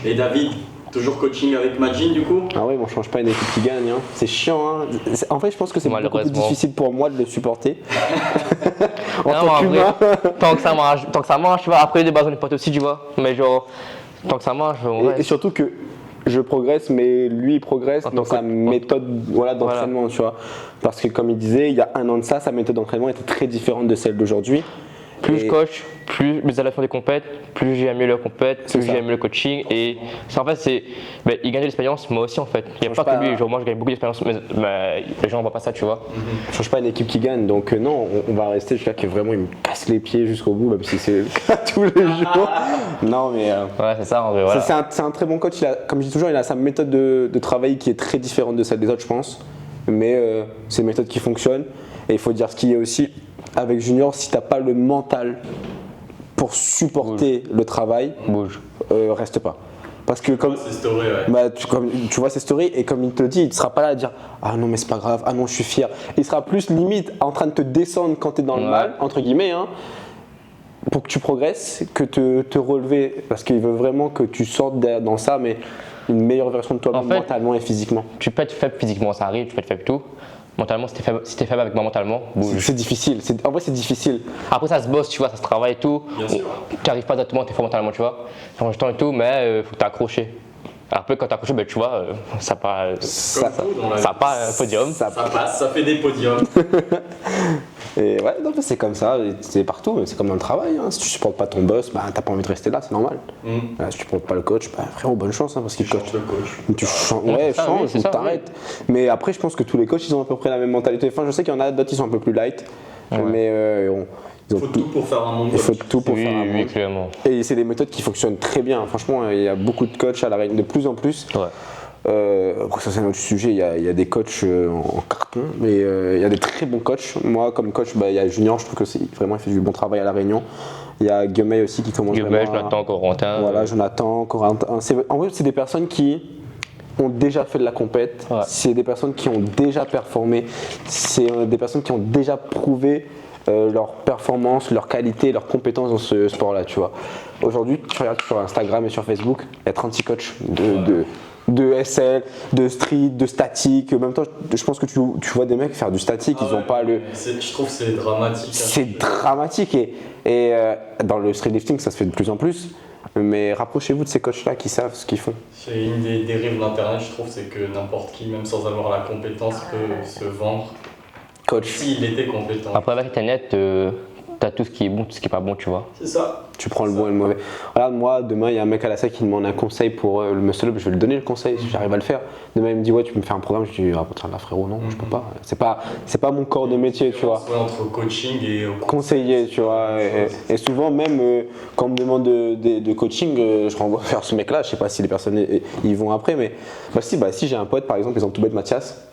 Et David, toujours coaching avec Majin du coup? Ah ouais, on change pas une équipe qui gagne. Hein. C'est chiant. Hein. En fait, je pense que c'est beaucoup plus Malheureusement. difficile pour moi de le supporter. en Non, tant en qu'humain. vrai, tant que ça marche, tu vois. Après, des bases, on est potes aussi, tu vois. Mais genre, tant que ça marche, on Et reste. surtout que je progresse, mais lui il progresse En dans tant sa que- méthode d'entraînement, tu vois. Parce que comme il disait, il y a un an de ça, sa méthode d'entraînement était très différente de celle d'aujourd'hui. Plus Et- je coach, plus mes élèves font des compètes, plus j'aime mieux leur compète, C'est plus ça. j'aime le coaching. Et en fait, il gagne de l'expérience, moi aussi en fait. Il n'y a Change pas pas- que lui, genre moi je gagne beaucoup d'expérience, mais les gens ne voient pas ça, tu vois. On change pas une équipe qui gagne, donc non, on va rester jusqu'à que vraiment il me casse les pieds jusqu'au bout, même si c'est le cas tous les jours. Non, mais Ouais, c'est ça en vrai, voilà. c'est un très bon coach. Comme je dis toujours, il a sa méthode de travail qui est très différente de celle des autres, je pense. Mais c'est une méthode qui fonctionne. Et il faut dire ce qu'il y a aussi avec Junior, si t'as pas le mental pour supporter le travail, Bouge. reste pas. Parce que comme, C'est story, ouais. bah, tu vois ses stories et comme il te le dit, il ne sera pas là à dire ah non mais c'est pas grave, ah non je suis fier. Il sera plus limite en train de te descendre quand tu es dans le Ouais. mal, entre guillemets, hein, pour que tu progresses, que te relever. Parce qu'il veut vraiment que tu sortes dans ça, mais une meilleure version de toi-même En fait- mentalement et physiquement. Tu peux être faible physiquement, ça arrive, tu peux être faible tout. Mentalement, si t'es faible avec moi mentalement, bouge. C'est difficile, en vrai c'est difficile. Après, ça se bosse, tu vois, ça se travaille et tout. Bien sûr. Tu n'arrives pas exactement, tu es fort mentalement, tu vois. En temps et tout, mais faut que tu accroché. Après, quand tu accroché, tu vois, ça part. Ça- tout dans la Ça vie. part un podium. Ça passe, ça fait des podiums. Et ouais, non, mais c'est comme ça, c'est partout, mais c'est comme dans le travail. Hein. Si tu supportes pas ton boss, bah, t'as pas envie de rester là, c'est normal. Si tu supportes pas le coach, bah, frérot, bonne chance, hein, parce qu'il coach. Change le coach. Tu ouais, c'est ça, change oui, c'est ou ça, t'arrêtes. Mais après, je pense que tous les coachs, ils ont à peu près la même mentalité. Enfin, je sais qu'il y en a d'autres qui sont un peu plus light, mais ils ont Il faut tout pour faire un monde il faut coach. tout pour Oui, faire un oui, monde. clairement. Et c'est des méthodes qui fonctionnent très bien. Franchement, il y a beaucoup de coachs à la reine, de plus en plus. Ouais. Après, ça c'est un autre sujet, il y a des coachs en carton, mais il y a des très bons coachs. Moi comme coach, il y a Junior, je trouve que vraiment il fait du bon travail à La Réunion. Il y a Guemay aussi qui commence Guemay, vraiment Jonathan, Corentin. Voilà, Jonathan, Corentin. En vrai c'est des personnes qui ont déjà fait de la compète, c'est des personnes qui ont déjà performé, c'est des personnes qui ont déjà prouvé leur performance, leur qualité, leurs compétences dans ce sport-là, tu vois. Aujourd'hui, tu regardes sur Instagram et sur Facebook, il y a 36 coachs de SL, de street, de statique. En même temps, je pense que tu vois des mecs faire du statique, ils n'ont pas le... Je trouve que c'est dramatique. C'est dramatique et dans le street lifting, ça se fait de plus en plus. Mais rapprochez-vous de ces coachs-là qui savent ce qu'ils font. C'est une des dérives de l'internet, je trouve, c'est que n'importe qui, même sans avoir la compétence, peut se vendre. Coach. S'il était compétent. Après, avec Internet, t'as tout ce qui est bon, tout ce qui est pas bon, tu vois. C'est ça. Tu prends le bon et le mauvais. Regarde, moi, demain, il y a un mec à la salle qui me demande un conseil pour le muscle up, je vais lui donner le conseil si j'arrive à le faire. Demain, il me dit, ouais, tu peux me faire un programme. Je dis, ah, tiens, là, frérot, non, je peux pas. C'est pas mon corps de métier, tu vois. C'est entre coaching et conseiller, tu vois. Et souvent, même quand on me demande de coaching, je renvoie vers ce mec-là. Je sais pas si les personnes y vont après, mais si j'ai un pote, par exemple, tout bête, Mathias.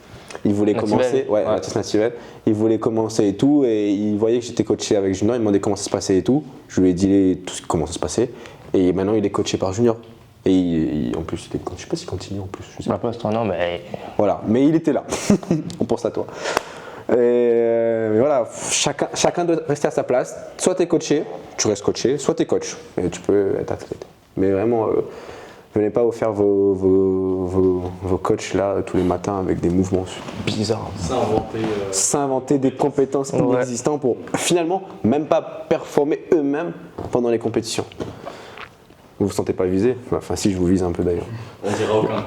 Il voulait commencer, Mathias Nativelle. Il voulait commencer et tout, et il voyait que j'étais coaché avec Junior. Il me demandait comment ça se passait et tout. Je lui ai dit comment ça se passait, et maintenant il est coaché par Junior. Et en plus, je sais pas s'il continue en plus. Je sais pas pour l'instant, non, mais. Voilà, mais il était là. On pense à toi. Mais voilà, chacun doit rester à sa place. Soit tu es coaché, tu restes coaché, soit tu es coach, et tu peux être athlète. Mais vraiment, venez pas vous faire vos coachs là tous les matins avec des mouvements bizarres. S'inventer des compétences inexistantes pour finalement même pas performer eux-mêmes pendant les compétitions. Vous vous sentez pas visé? Enfin si, je vous vise un peu d'ailleurs. On dira aucun.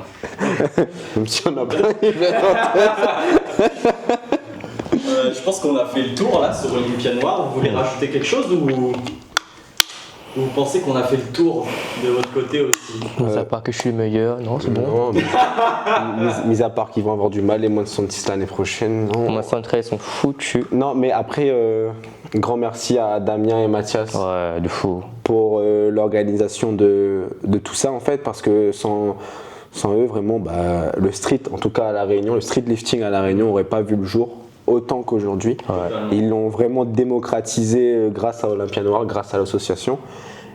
Même si on a plein. Je pense qu'on a fait le tour là sur Olympia Noire. Vous voulez rajouter quelque chose ou vous pensez qu'on a fait le tour de votre côté aussi? On ne sait pas que je suis le meilleur, non, c'est bon. Mis à part qu'ils vont avoir du mal les moins de 66 l'année prochaine, non. Les moins de 73, ils sont foutus. Non, mais après, grand merci à Damien et Mathias. Ouais, de fou. Pour l'organisation de tout ça en fait, parce que sans eux, vraiment, le street, en tout cas à La Réunion, le street lifting à La Réunion n'aurait pas vu le jour autant qu'aujourd'hui. Ouais. Ils l'ont vraiment démocratisé grâce à Olympia Noire, grâce à l'association.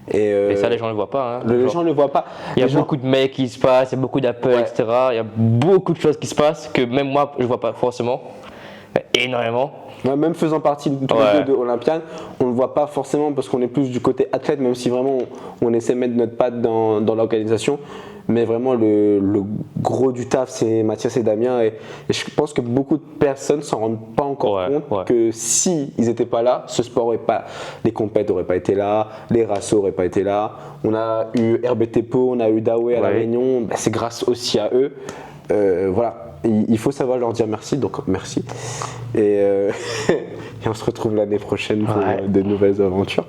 Et ça, les gens ne le voient pas. Hein. Les gens ne le voient pas. Il y a beaucoup de mails qui se passent, il y a beaucoup d'appels, etc. Il y a beaucoup de choses qui se passent que même moi, je ne vois pas forcément. Énormément. Ouais, même faisant partie tous les deux de Olympiade, on ne le voit pas forcément parce qu'on est plus du côté athlète, même si vraiment on essaie de mettre notre patte dans l'organisation. Mais vraiment, le gros du taf, c'est Mathias et Damien. Et je pense que beaucoup de personnes ne s'en rendent pas encore compte que si ils n'étaient pas là, ce sport les compètes n'auraient pas été là, les rassos n'auraient pas été là. On a eu RBTPO, on a eu Daoué à La Réunion. C'est grâce aussi à eux. Voilà. Il faut savoir leur dire merci, donc merci. Et on se retrouve l'année prochaine pour de nouvelles aventures.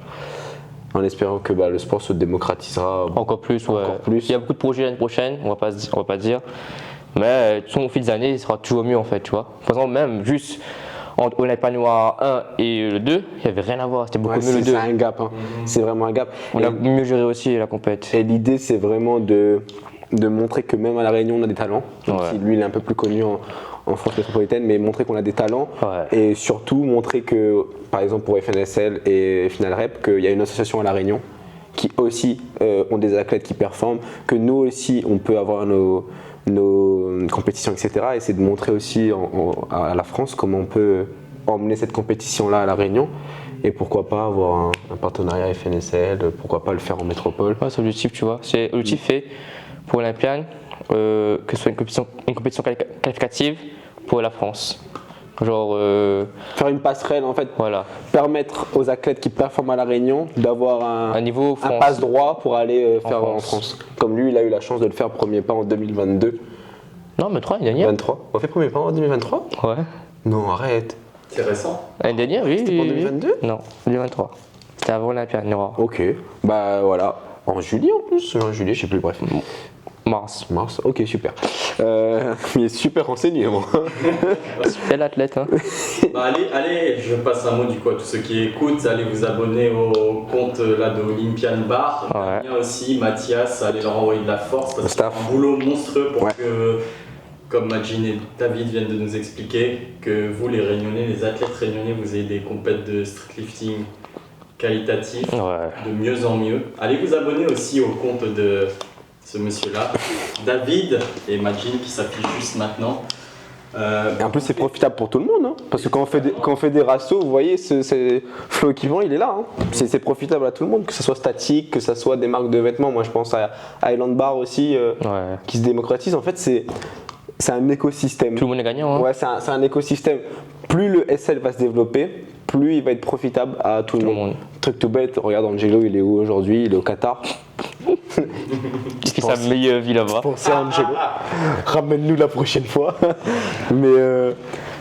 En espérant que le sport se démocratisera encore plus. Il y a beaucoup de projets l'année prochaine, on va pas dire. Mais au fil des années, il sera toujours mieux en fait, tu vois. Par exemple, même juste entre Olympia Noire 1 et le 2, il n'y avait rien à voir, c'était beaucoup mieux le 2. C'est un gap, hein. C'est vraiment un gap. On a mieux géré aussi la compète. Et l'idée, c'est vraiment de montrer que même à La Réunion, on a des talents. Même si lui, il est un peu plus connu en France métropolitaine, mais montrer qu'on a des talents et surtout montrer que, par exemple pour FNSL et Final Rep, qu'il y a une association à La Réunion qui aussi ont des athlètes qui performent, que nous aussi on peut avoir nos compétitions, etc. Et c'est de montrer aussi à la France comment on peut emmener cette compétition-là à La Réunion. Et pourquoi pas avoir un partenariat FNSL, pourquoi pas le faire en métropole. C'est l'objectif, tu vois. C'est l'objectif fait pour Olympiade, que ce soit une compétition qualificative pour la France. Genre faire une passerelle en fait, permettre aux athlètes qui performent à La Réunion d'avoir un passe droit pour aller faire en France. Comme lui, il a eu la chance de le faire premier pas en 2022. Non, mais 3 l'année dernière. 23. On fait premier pas en 2023 ? Ouais. Non, arrête. C'est récent. L'année dernière, oui. C'était pas en 2022 ? Non, 2023. C'était avant l'Olympiade Noire. Ok. Voilà. En juillet en plus, je sais plus, bref. Mars. Mars, ok, super. Il est super renseigné, moi. Quel athlète, hein. Bah, allez, je passe un mot du coup à tous ceux qui écoutent, allez vous abonner au compte là de Olympian Bar. Ouais. Damien aussi, Mathias, allez leur envoyer de la force parce Le qu'ils font staff. un boulot monstrueux pour Ouais. que, comme Majin et David viennent de nous expliquer, que vous les Réunionnais, les athlètes réunionnais, vous ayez des compètes de streetlifting qualitatifs Ouais. de mieux en mieux. Allez vous abonner aussi au compte de ce monsieur-là, David et Majin qui s'affiche juste maintenant. Et en plus, c'est profitable pour tout le monde, hein, parce que quand on fait des rastos, vous voyez, Flow Équipement, il est là. Hein. C'est profitable à tout le monde, que ce soit statique, que ce soit des marques de vêtements. Moi, je pense à Island Bar aussi, Ouais. qui se démocratise. En fait, c'est un écosystème. Tout le monde est gagnant, hein. Ouais, c'est un écosystème. Plus le SL va se développer, plus il va être profitable à tout le monde. Truc tout bête, regarde Angelo, il est où aujourd'hui? Il est au Qatar. Parce que c'est sa meilleure vie là-bas. Pensez à Angelo. Ramène-nous la prochaine fois. Mais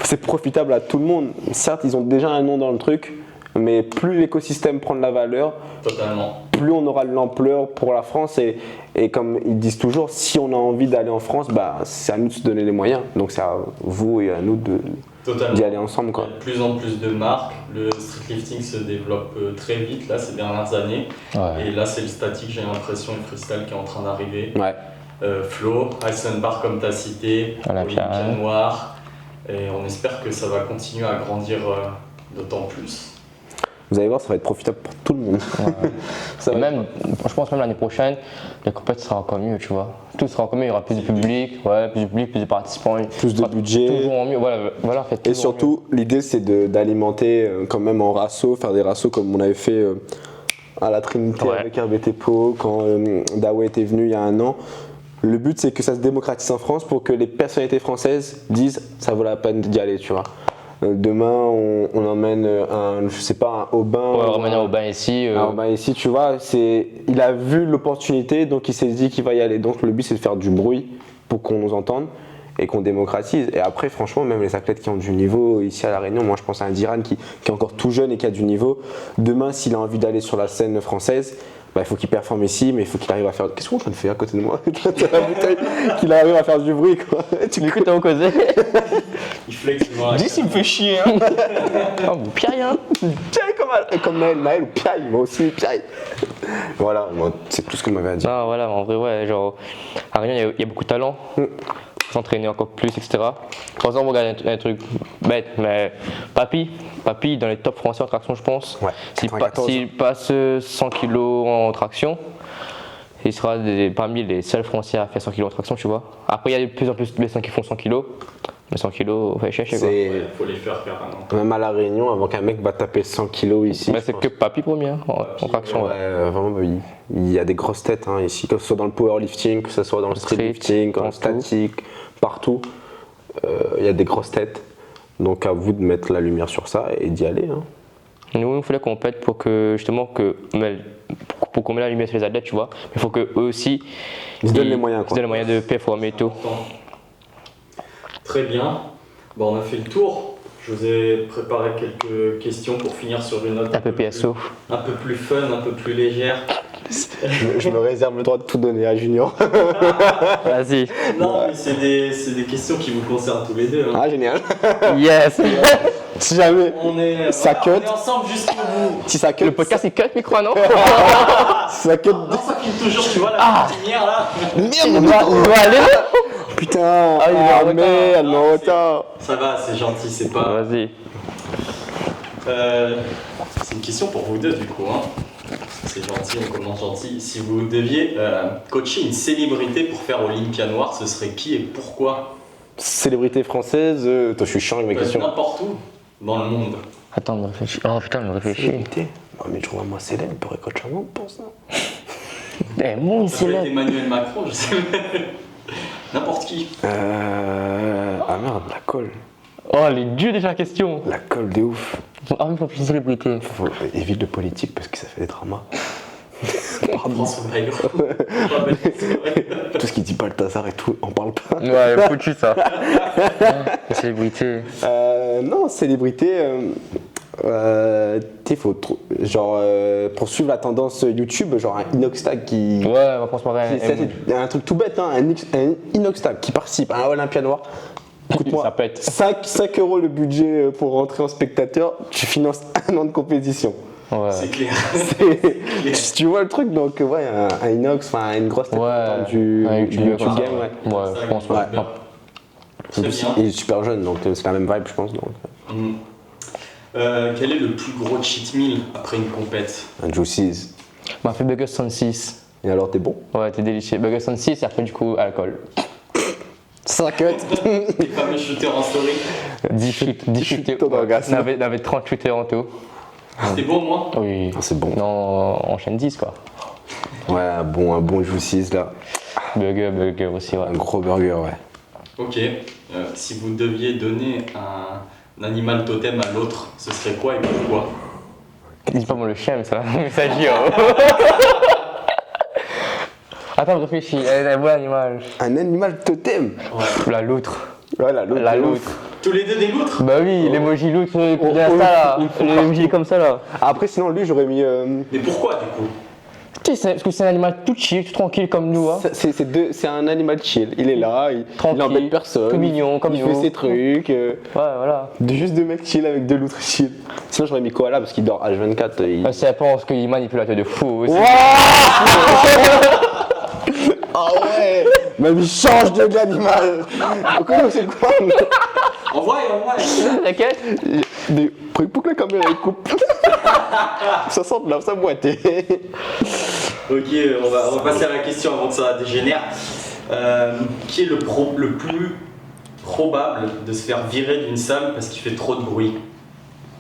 c'est profitable à tout le monde. Certes, ils ont déjà un nom dans le truc, mais plus l'écosystème prend de la valeur, Totalement. plus on aura de l'ampleur pour la France. Et comme ils disent toujours, si on a envie d'aller en France, bah, c'est à nous de se donner les moyens. Donc c'est à vous et à nous Totalement. d'y aller ensemble, quoi. Il y a de plus en plus de marques. Le streetlifting se développe très vite là, ces dernières années. Ouais. Et là, c'est le statique, j'ai l'impression, le freestyle qui est en train d'arriver. Ouais. Flo, Iceland Bar comme tu as cité, Olympia. Olympia Noir. Et on espère que ça va continuer à grandir d'autant plus. Vous allez voir, ça va être profitable pour tout le monde. Ça Et va même, je pense même l'année prochaine, les compétitions sera encore mieux, tu vois. Tout sera encore mieux, il y aura plus de public, plus de participants. Plus de budget. Toujours en mieux, voilà, fait Et toujours surtout, l'idée c'est d'alimenter quand même en rasso, faire des rassos comme on avait fait à la Trinité Ouais. avec RBTPO quand Dawa était venu il y a un an. Le but c'est que ça se démocratise en France pour que les personnalités françaises disent ça vaut la peine d'y aller, tu vois. Demain on emmène je sais pas, un Aubin. mieux. Ouais, revenir au bain ici. Alors bah ici tu vois, il a vu l'opportunité donc il s'est dit qu'il va y aller. Donc le but c'est de faire du bruit pour qu'on nous entende et qu'on démocratise. Et après franchement même les athlètes qui ont du niveau ici à La Réunion, moi je pense à un Diran qui est encore tout jeune et qui a du niveau. Demain s'il a envie d'aller sur la scène française, bah, il faut qu'il performe ici, mais il faut qu'il arrive à faire... Qu'est-ce qu'on est en train de faire à côté de moi? T'as la bouteille, qu'il arrive à faire du bruit quoi. Du coup, t'as causé. Il flex devant la Dis, il me fait chier, hein. Oh, vous pire rien. Piaille comme Naël, piaille, moi aussi piaille. Voilà, moi, c'est tout ce que m'avait à dire. Non, voilà, en vrai, ouais, genre, à Réunion, il y a beaucoup de talent. S'entraîner encore plus, etc. Par exemple, on regarde un truc bête, mais Papy, dans les top français en traction, je pense. Ouais, S'il 94. passe 100 kg en traction, il sera parmi les seuls français à faire 100 kg en traction, tu vois. Après, il y a de plus en plus de médecins qui font 100 kg. Mais 100 kg, fait chercher quoi. Ouais, faut les faire carrément. Même à La Réunion, avant qu'un mec va taper 100 kilos ici. Mais je c'est pense. que Papy premier, hein, en traction. Ouais, Ouais. vraiment, bah, il y a des grosses têtes hein, ici, que ce soit dans le powerlifting, que ce soit dans le streetlifting, dans le partout. statique, partout. Il y a des grosses têtes. Donc à vous de mettre la lumière sur ça et d'y aller. Hein. Nous, il fallait qu'on pète pour que, justement, pour qu'on mette la lumière sur les athlètes, tu vois. Mais il faut qu'eux aussi. Ils se donnent les moyens, Ils se quoi. donnent les moyens de performer et tout. Très bien. Bon, on a fait le tour. Je vous ai préparé quelques questions pour finir sur une note Un peu PSO. un peu plus fun, un peu plus légère. Je me réserve le droit de tout donner à Junior. Vas-y. Non, mais c'est des questions qui vous concernent tous les deux. Hein. Ah, génial. Yes. Si jamais, On est, Ça voilà, on cut. est ensemble jusqu'au bout. si ça cut, Le podcast, il cut, micro, non? si ça cut. Non, ça filme toujours, tu vois la petite lumière là. Il doit aller. Putain, Ah, il est en retard. merde, Non, en retard. Ça va, c'est gentil, c'est pas. Vas-y. C'est une question pour vous deux du coup. Hein. C'est gentil, on commence gentil. Si vous deviez coacher une célébrité pour faire Olympia Noir, ce serait qui et pourquoi? Célébrité française, toi je suis chiant avec mes questions. N'importe où dans le monde. Attends, me réfléchis. Oh putain, me réfléchis. Célébrité. Non mais je vois moi Célène, il pourrait coacher un monde pour ça. Eh, mon Ça peut être c'est Emmanuel Macron, je sais pas. N'importe qui. Ah merde, la colle. Oh, elle est dure déjà la question. La colle de ouf. Ah, mais pour plus de célébrité. Faut évite le politique parce que ça fait des dramas. François Bayrou. Pas bête, c'est vrai. Tout ce qui dit Balthazar et tout, on parle pas. Ouais, foutu ça. La célébrité. Non, célébrité. Pour suivre la tendance YouTube, genre un Inoxtag qui. Ouais, on va prendre C'est un truc tout bête, hein, un Inoxtag qui participe à un Olympia Noir. Écoute-moi, Ça pète. 5 euros le budget pour rentrer en spectateur, tu finances un an de compétition. Ouais. C'est clair. Tu vois le truc, donc ouais, un Inox, enfin une grosse tête Ouais. du YouTube comme ça, game, ouais. Ouais, je pense. Ouais. Ouais. Très bien. Il est super jeune, donc c'est la même vibe, je pense. Donc. Quel est le plus gros cheat meal après une compète? Un Juicy's. M'a fait Burger 66. Et alors, t'es bon? Ouais, t'es délicieux. Burger 66 et après, du coup, alcool. 5 cut. Les fameux shooters en story. 10 shooters. Shooters d'orgasme. On avait 30 shooters en tout. C'était bon, moi? Oui. Ah, c'est bon. Non, on enchaîne 10 quoi. Ouais, un bon Juicy's là. Burger aussi, ouais. Un gros burger, ouais. Ok. Si vous deviez donner un animal totem à l'autre, ce serait quoi et pourquoi? Dis pas moi le chien, mais ça s'agit. Attends, réfléchis. Un bon animal. Un animal totem. Ouais. La loutre. Voilà, l'autre. La loutre. Tous les deux des loutres? Bah oui, l'emoji loutre d'Insta là. L'emoji comme ça là. Après, sinon, lui, j'aurais mis. Mais pourquoi du coup? Tu sais, parce que c'est un animal tout chill, tout tranquille comme nous. Hein. C'est un animal chill. Il est là, il Tranquille, embête personne. tout mignon, comme il nous. fait ses trucs. Ouais, voilà. Juste deux mecs chill avec deux loutres chill. Sinon, j'aurais mis Koala parce qu'il dort H24. Bah, c'est pense qu'il manipule la tête de fou aussi. Ah ouais. Même il change de l'animal. C'est quoi? Envoie. T'inquiète. Pour que la caméra elle coupe. Ça sent de sa boîte. Ok, on va passer à la question avant que ça dégénère. Qui est le plus probable de se faire virer d'une salle parce qu'il fait trop de bruit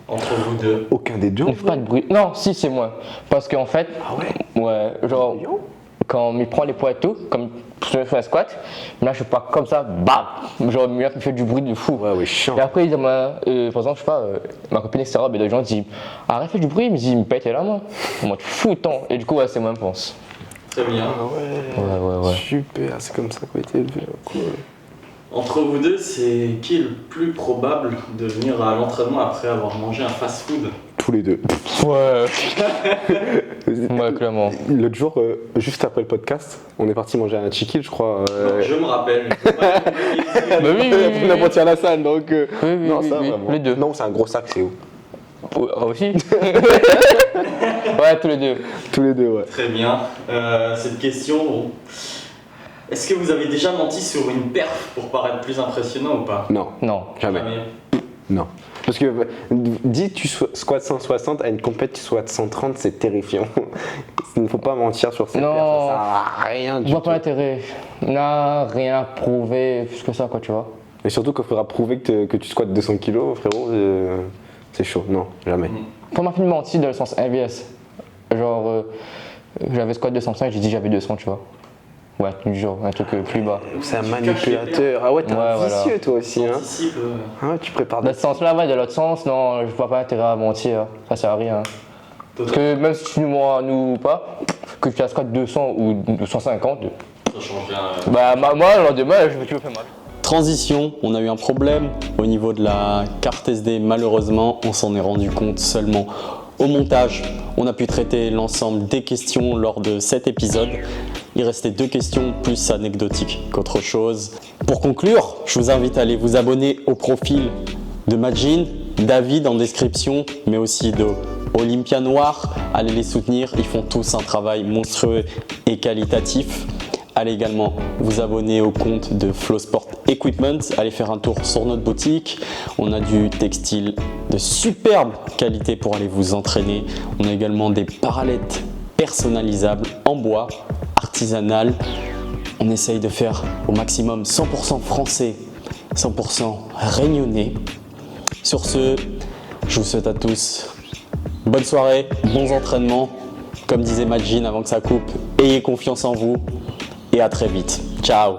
entre vous deux? Aucun des deux. Il ne fait pas de bruit. Non, si, c'est moi. Parce qu'en fait, ouais, genre, quand il prend les poids et tout, comme je fais un squat, là je fais pas comme ça, bam! Genre, il me fait du bruit de fou. Ouais, chiant. Et après, il dit, par exemple, je sais pas, ma copine, etc., mais les gens disent, arrête, fais du bruit, il me pète la main. En mode foutant. Et du coup, ouais, c'est moi, je pense. Très bien. Ouais. Super, c'est comme ça qu'on a été élevé. Cool. Entre vous deux, c'est qui est le plus probable de venir à l'entraînement après avoir mangé un fast-food? Tous les deux. Ouais. Ouais, clairement. L'autre jour, juste après le podcast, on est parti manger un chicken, je crois. Non, je me rappelle. Bah oui. On a parti à la salle, donc. Non, oui, ça, oui, vraiment. les deux. Non, c'est un gros sac, c'est où? Aussi. Ouais, tous les deux. Tous les deux, ouais. Très bien. Cette question, bon. Est-ce que vous avez déjà menti sur une perf pour paraître plus impressionnant ou pas? Non, Non. jamais. Non. Parce que, dis tu squats 160, à une compète tu squats 130, c'est terrifiant. Il ne faut pas mentir sur ces Non. perfs, ça sert à rien Je du vois tout. pas l'intérêt. N'a rien à prouver plus que ça, quoi, tu vois. Et surtout qu'il faudra prouver que tu squattes 200 kilos, frérot, c'est chaud. Non, jamais. Pour ma fille menti dans le sens inverse. Genre, j'avais squat 205, j'ai dit j'avais 200, tu vois. Ouais, genre un truc plus bas. C'est un manipulateur. Ah ouais, t'es un Ouais, vicieux toi aussi. Hein. Anticipe. Ah ouais, tu prépares Dans ce sens-là, ouais, de l'autre sens, non, je vois pas l'intérêt à mentir. Ça sert à rien. Parce que même si tu nous ou pas, que tu as squat 200 ou 250, Ça change rien. bah moi, le lendemain, je me fais mal. Transition, on a eu un problème au niveau de la carte SD. Malheureusement, on s'en est rendu compte seulement au montage. On a pu traiter l'ensemble des questions lors de cet épisode. Il restait 2 questions plus anecdotiques qu'autre chose. Pour conclure, je vous invite à aller vous abonner au profil de Majin, David en description, mais aussi de Olympia Noir. Allez les soutenir, ils font tous un travail monstrueux et qualitatif. Allez également vous abonner au compte de Flow Sport Equipment. Allez faire un tour sur notre boutique. On a du textile de superbe qualité pour aller vous entraîner. On a également des parallettes personnalisables en bois, artisanales. On essaye de faire au maximum 100% français, 100% réunionnais. Sur ce, je vous souhaite à tous bonne soirée, bons entraînements. Comme disait Majin avant que ça coupe, ayez confiance en vous et à très vite. Ciao!